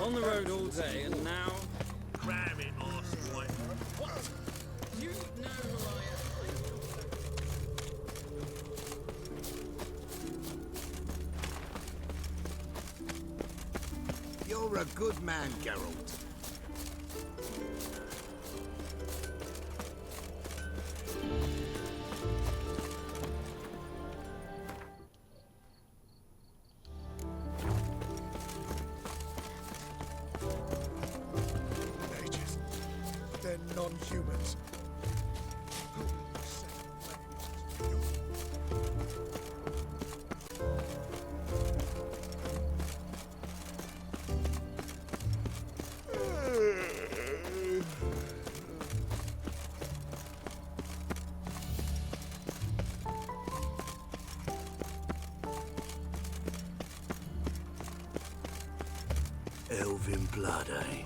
On the road all day, and now...
Cram it, arseboy.
What? You know who I am.
You're a good man, Geralt.
They're non-humans.
Elven blood, eh?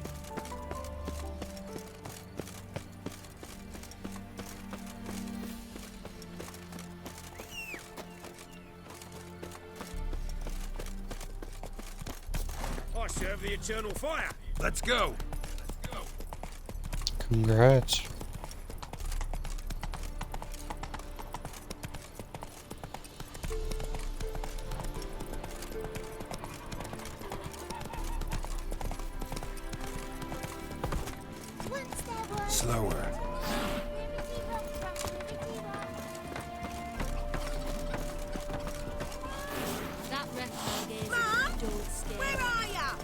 I serve the eternal fire.
Let's go.
Congrats.
Slower.
That red is
Mom?
don't scare
Where
me.
are ya?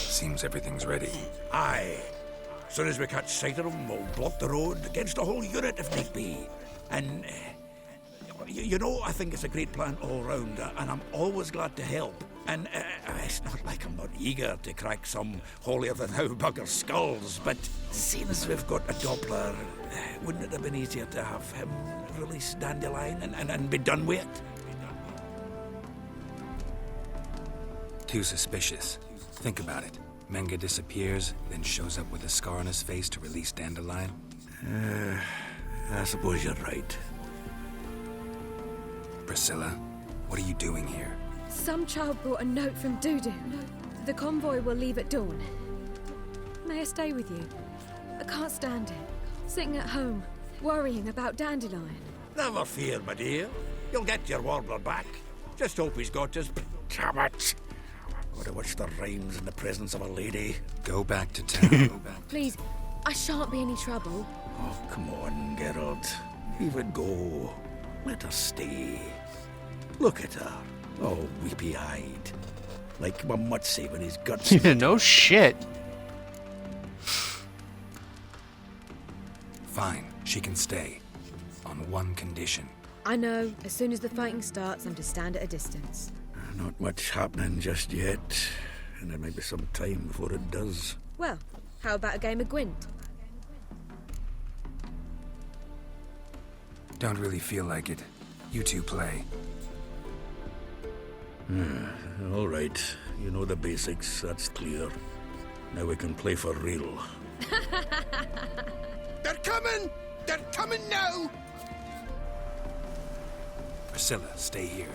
Seems everything's ready.
Aye. As soon as we catch sight of them, we'll block the road against the whole unit if need be. And, you know, I think it's a great plan all round, and I'm always glad to help. And it's not like I'm not eager to crack some holier-than-thou bugger's skulls, but seeing as we've got a Doppler, wouldn't it have been easier to have him release Dandelion and be done with it?
Too suspicious. Think about it. Menga disappears, then shows up with a scar on his face to release Dandelion.
I suppose you're right.
Priscilla, what are you doing here?
Some child brought a note from Dudu. The convoy will leave at dawn. May I stay with you? I can't stand it. Sitting at home, worrying about Dandelion.
Never fear, my dear. You'll get your warbler back. Just hope he's got his... Damn it! Would have watched the rhymes in the presence of a lady.
Go back to town.
Please, I shan't be any trouble.
Oh, come on, Geralt. Leave it go. Let her stay. Look at her. Oh, weepy-eyed. Like my Mutsy when his guts...
No shit.
Fine, she can stay. On one condition.
I know, as soon as the fighting starts, I'm to stand at a distance.
Not much happening just yet. And there might be some time before it does.
Well, how about a game of Gwent?
Don't really feel like it. You two play.
All right. You know the basics, that's clear. Now we can play for real.
They're coming! They're coming now!
Priscilla, stay here.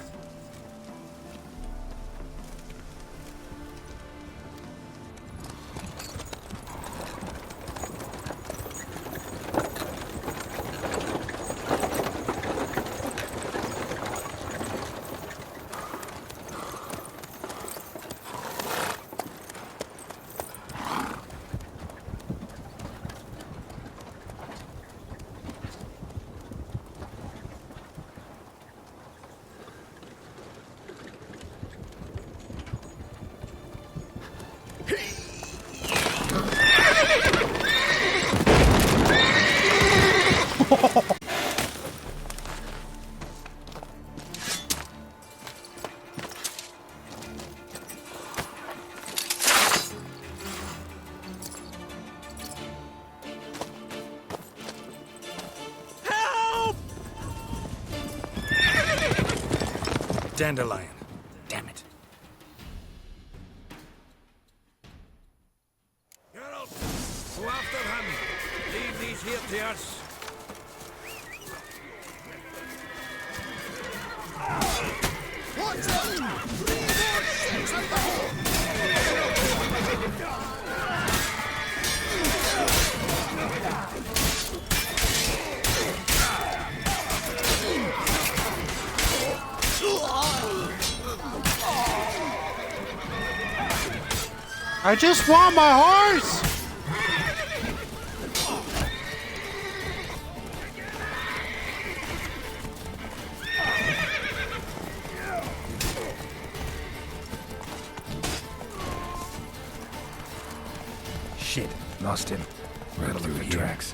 Dandelion. Damn it.
Geralt, go after him. Leave these here to us.
Watch out! Three more ships at the hole!
I just want my horse!
Shit, lost him. Right through the tracks.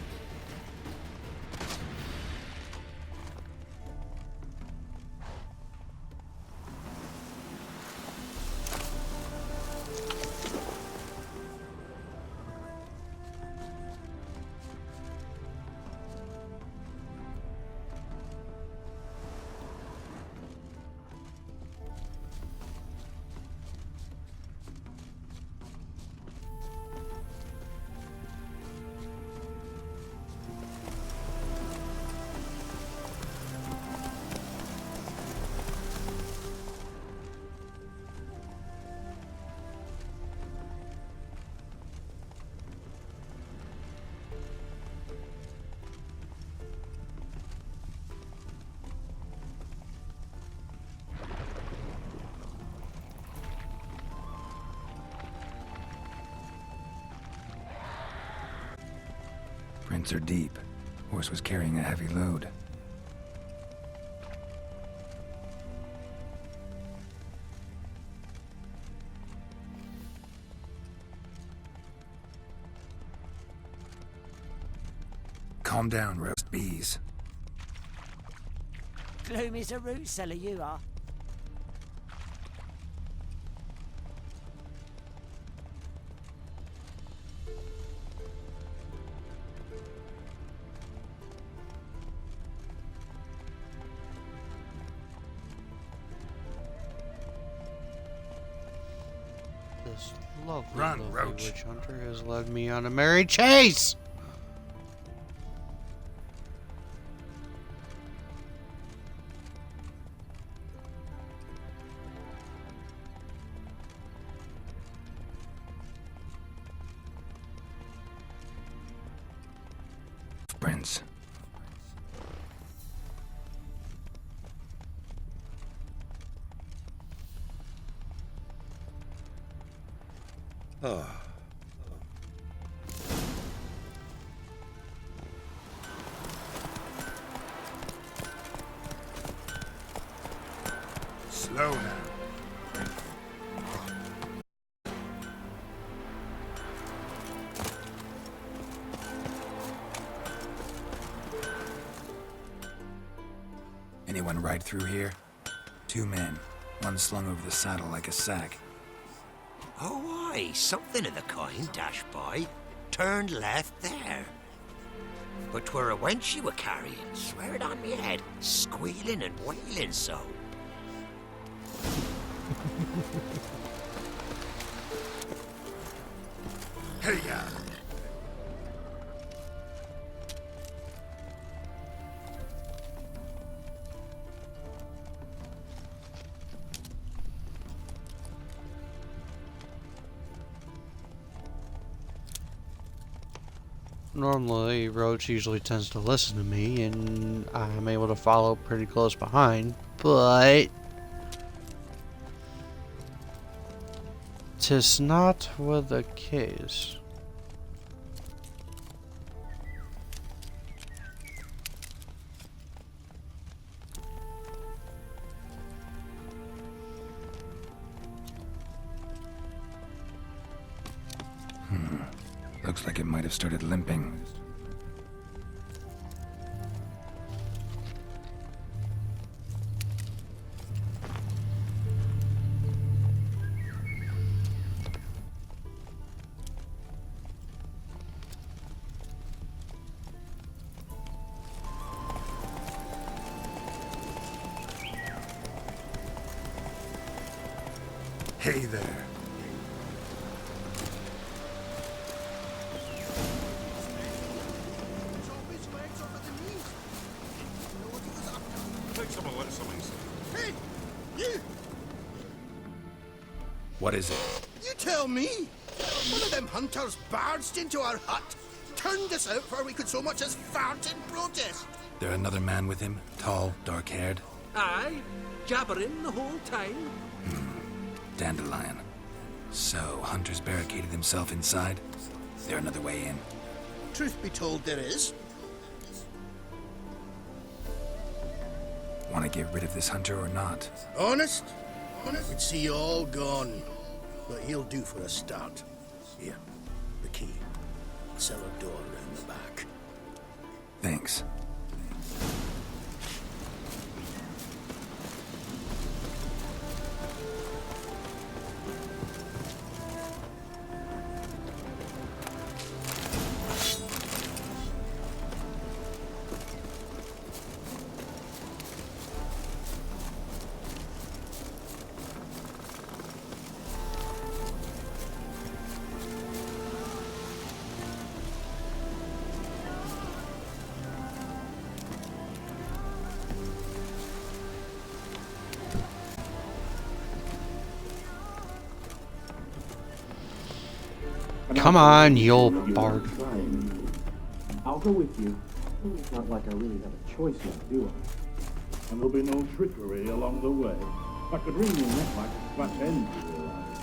Prints are deep. Horse was carrying a heavy load. Calm down, roast bees.
Gloomy as a root cellar, you are.
This lovely,
Run,
lovely
Roach.
witch hunter has led me on a merry chase!
Prince.
Oh.
Slow now.
Anyone ride through here? 2 men. One slung over the saddle like a sack.
Oh, aye, something of the kind dashed by. Turned left there. But 'twere a wench you were carrying, swear it on me head, squealing and wailing so.
Hey, ya.
Normally, Roach usually tends to listen to me, and I'm able to follow pretty close behind, but 'tis not with the case.
Looks like it might have started limping.
Hey there. Hey, you!
What is it?
You tell me! One of them hunters barged into our hut, turned us out before we could so much as fart in protest.
There another man with him? Tall, dark-haired?
Aye, jabbering the whole time.
Dandelion. So, Hunter's barricaded himself inside? Is there another way in?
Truth be told, there is.
Want to get rid of this Hunter or not?
Honest? We'd see you all gone. But he'll do for a start. Here, the key. Cellar door around the back.
Thanks.
Come on, you old bard.
I'll go with you. It's not like I really have a choice now, do I?
And there'll be no trickery along the way. I could ring your neck like a fat hen, you realize.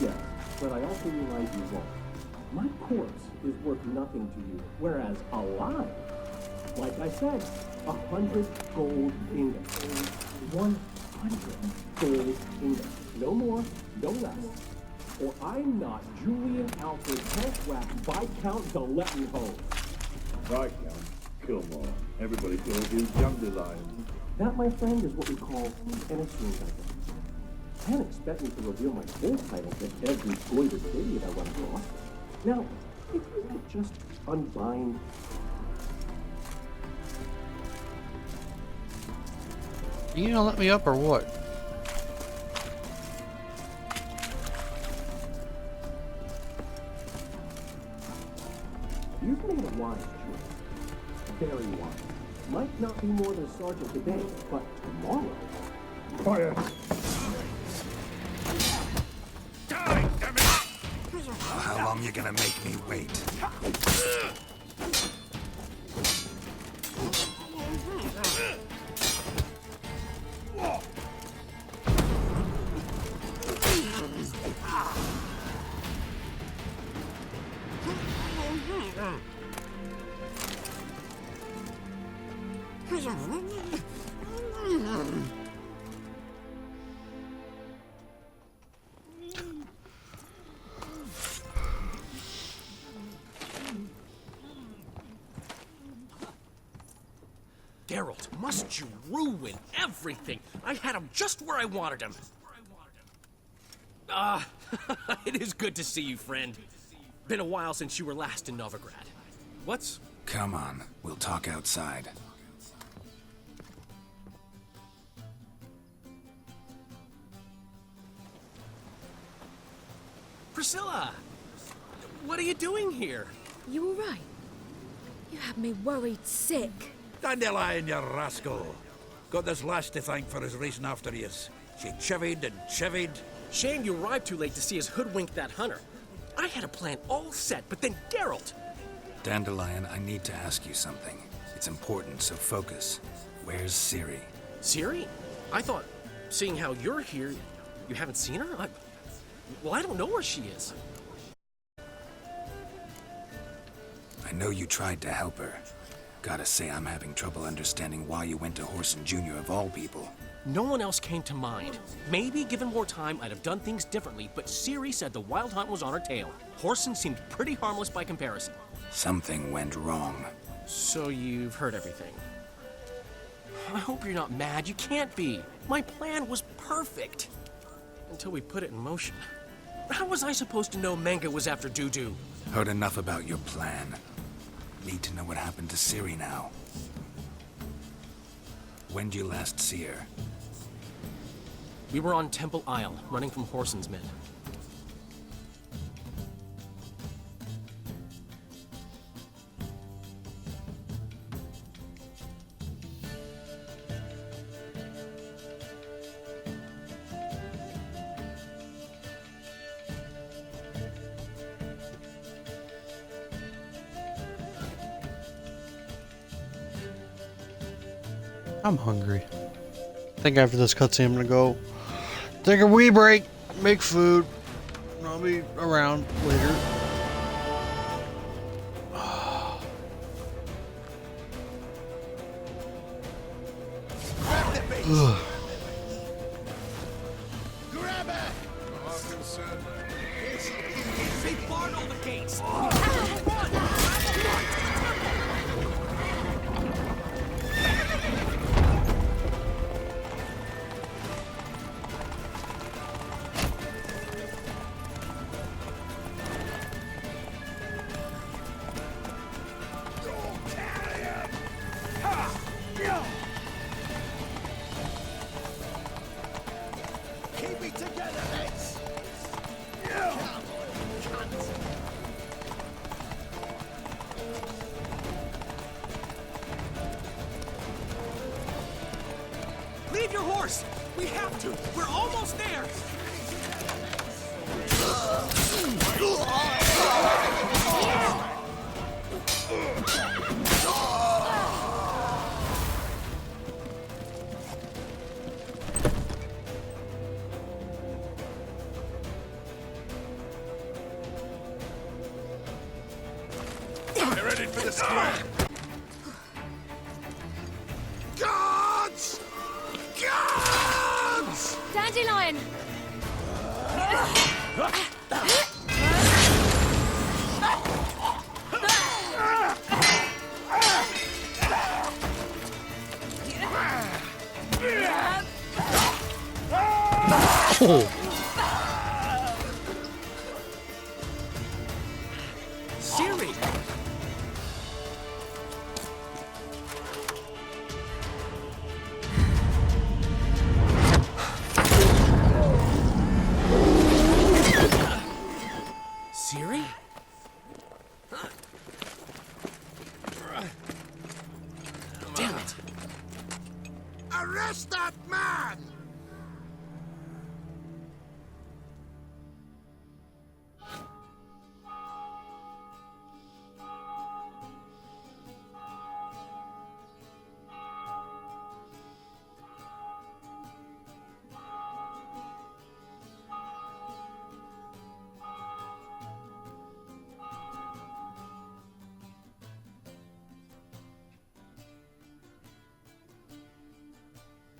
Yes, but I also realize you won't. My corpse is worth nothing to you, whereas alive, like I said, 100 gold ingots. 100 gold ingots. No more, no less. Or I'm not Julian Alfred Hellswap Viscount Delettenhove.
Viscount? Come on. Everybody calls you Dandelion.
That, my friend, is what we call an assumed identity. Can't expect me to reveal my full title to every goited idiot I run across. Now, if you could just unbind...
You gonna let me up or what?
You've made a wise choice. Very wise. Might not be more than sergeant today, but tomorrow...
Fire!
How long you gonna make me wait?
Geralt, must you ruin everything? I had him just where I wanted him. It is good to see you, friend. Been a while since you were last in Novigrad. What's...
Come on, we'll talk outside.
Priscilla! What are you doing here?
You all right? You had me worried sick.
Dandelion, you rascal. Got this lass to thank for his racing after yous. She chivied and chivied.
Shame you arrived too late to see us hoodwink that hunter. I had a plan all set, but then Geralt...
Dandelion, I need to ask you something. It's important, so focus. Where's Ciri?
Ciri? I thought, seeing how you're here, you haven't seen her? Well, I don't know where she is.
I know you tried to help her. Gotta say, I'm having trouble understanding why you went to Whoreson Jr. of all people.
No one else came to mind. Maybe, given more time, I'd have done things differently, but Ciri said the Wild Hunt was on her tail. Whoreson seemed pretty harmless by comparison.
Something went wrong.
So you've heard everything. I hope you're not mad. You can't be. My plan was perfect. Until we put it in motion. How was I supposed to know Menga was after Dudu?
Heard enough about your plan. Need to know what happened to Ciri now. When'd you last see her?
We were on Temple Isle, running from Whoreson's men.
I'm hungry. I think after this cutscene I'm gonna go take a wee break. make food. I'll be around later.
Grab the beast!
Ugh.
Grab her!
They barred all the gates!
Keep it together, mates!
Leave your horse! We have to! We're almost there!
They're ready for the square! Guards! Guards!
Dandelion!
Oh.
Siri! Siri? Damn it!
Arrest that man!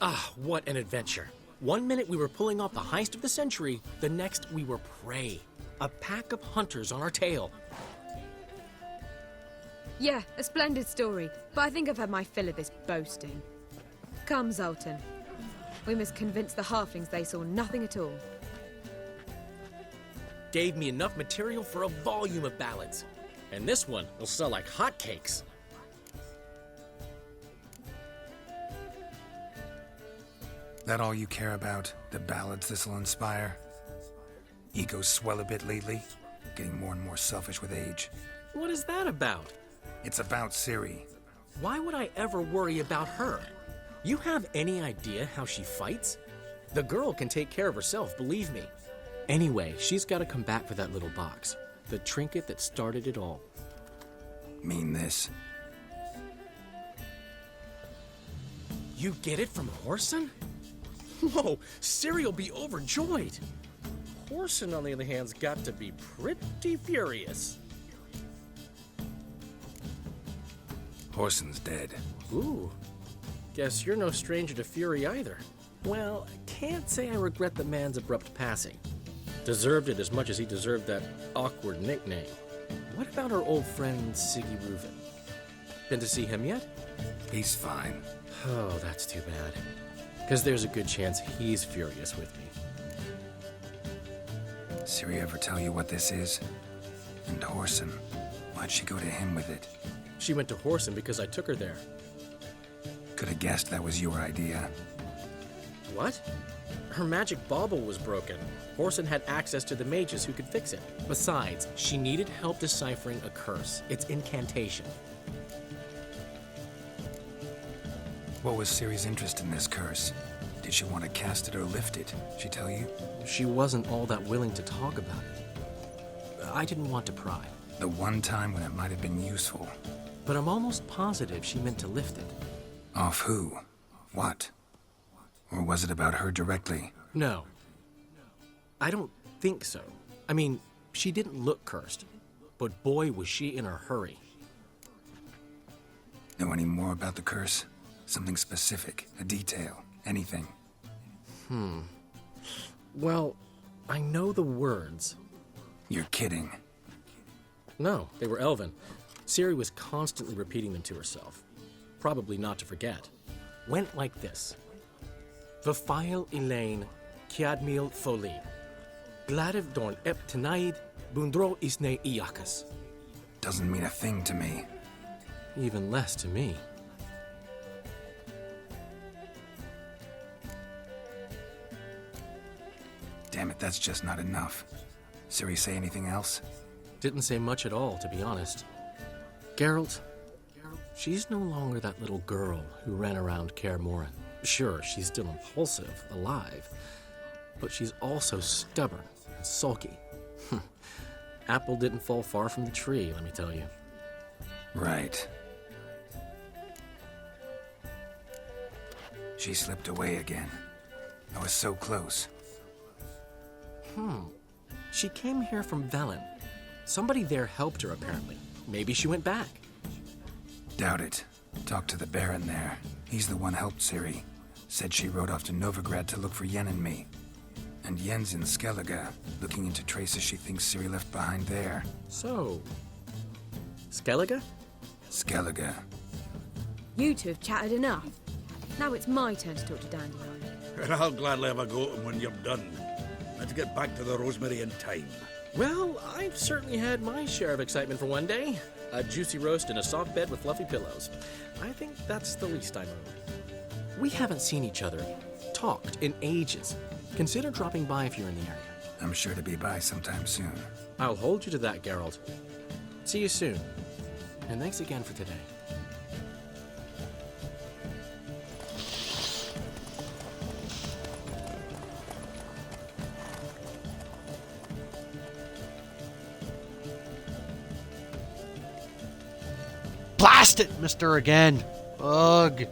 Ah, what an adventure. One minute we were pulling off the heist of the century, the next we were prey. A pack of hunters on our tail.
Yeah, a splendid story, but I think I've had my fill of this boasting. Come, Zoltan. We must convince the halflings they saw nothing at all.
Gave me enough material for a volume of ballads. And this one will sell like hotcakes.
That all you care about? The ballads this'll inspire? Egos swell a bit lately? Getting more and more selfish with age.
What is that about?
It's about Ciri.
Why would I ever worry about her? You have any idea how she fights? The girl can take care of herself, believe me. Anyway, she's got to come back for that little box. The trinket that started it all.
Mean this?
You get it from Whoreson? Whoa, Ciri will be overjoyed. Whoreson, on the other hand's got to be pretty furious.
Whoreson's dead.
Ooh, guess you're no stranger to fury either. Well, can't say I regret the man's abrupt passing. Deserved it as much as he deserved that awkward nickname. What about our old friend Siggy Reuven? Been to see him yet?
He's fine.
Oh, that's too bad. Because there's a good chance he's furious with me.
Ciri ever tell you what this is? And Whoreson, why'd she go to him with it?
She went to Whoreson because I took her there.
Could have guessed that was your idea.
What? Her magic bauble was broken. Whoreson had access to the mages who could fix it. Besides, she needed help deciphering a curse. It's incantation.
What was Ciri's interest in this curse? Did she want to cast it or lift it? She tell you?
She wasn't all that willing to talk about it. I didn't want to pry.
The one time when it might have been useful.
But I'm almost positive she meant to lift it.
Off who? What? Or was it about her directly?
No. I don't think so. I mean, she didn't look cursed, but boy was she in a hurry.
Know any more about the curse? Something specific, a detail, anything?
Well, I know the words.
You're kidding.
No, they were Elven. Ciri was constantly repeating them to herself. Probably not to forget. Went like this. Vafile Elaine, Kiadmil Foli. Gladiv Dorn Ep Tenaid, Bundro Isne Iakas.
Doesn't mean a thing to me.
Even less to me.
Damn it, that's just not enough. Ciri say anything else?
Didn't say much at all, to be honest. Geralt, she's no longer that little girl who ran around Kaer Morhen. Sure, she's still impulsive, alive, but she's also stubborn and sulky. Apple didn't fall far from the tree, let me tell you.
Right. She slipped away again. I was so close.
She came here from Velen. Somebody there helped her, apparently. Maybe she went back.
Doubt it. Talked to the Baron there. He's the one helped Ciri. Said she rode off to Novigrad to look for Yen and me. And Yen's in Skellige, looking into traces she thinks Ciri left behind there.
So, Skellige?
Skellige.
You two have chatted enough. Now it's my turn to talk to Dandelion.
And I'll gladly have a go at him when you're done. Let's get back to the Rosemary in time.
Well, I've certainly had my share of excitement for one day. A juicy roast in a soft bed with fluffy pillows. I think that's the least I'm owed. We haven't seen each other, talked in ages. Consider dropping by if you're in the area.
I'm sure to be by sometime soon.
I'll hold you to that, Geralt. See you soon. And thanks again for today.
Blast it, mister, again. Ugh.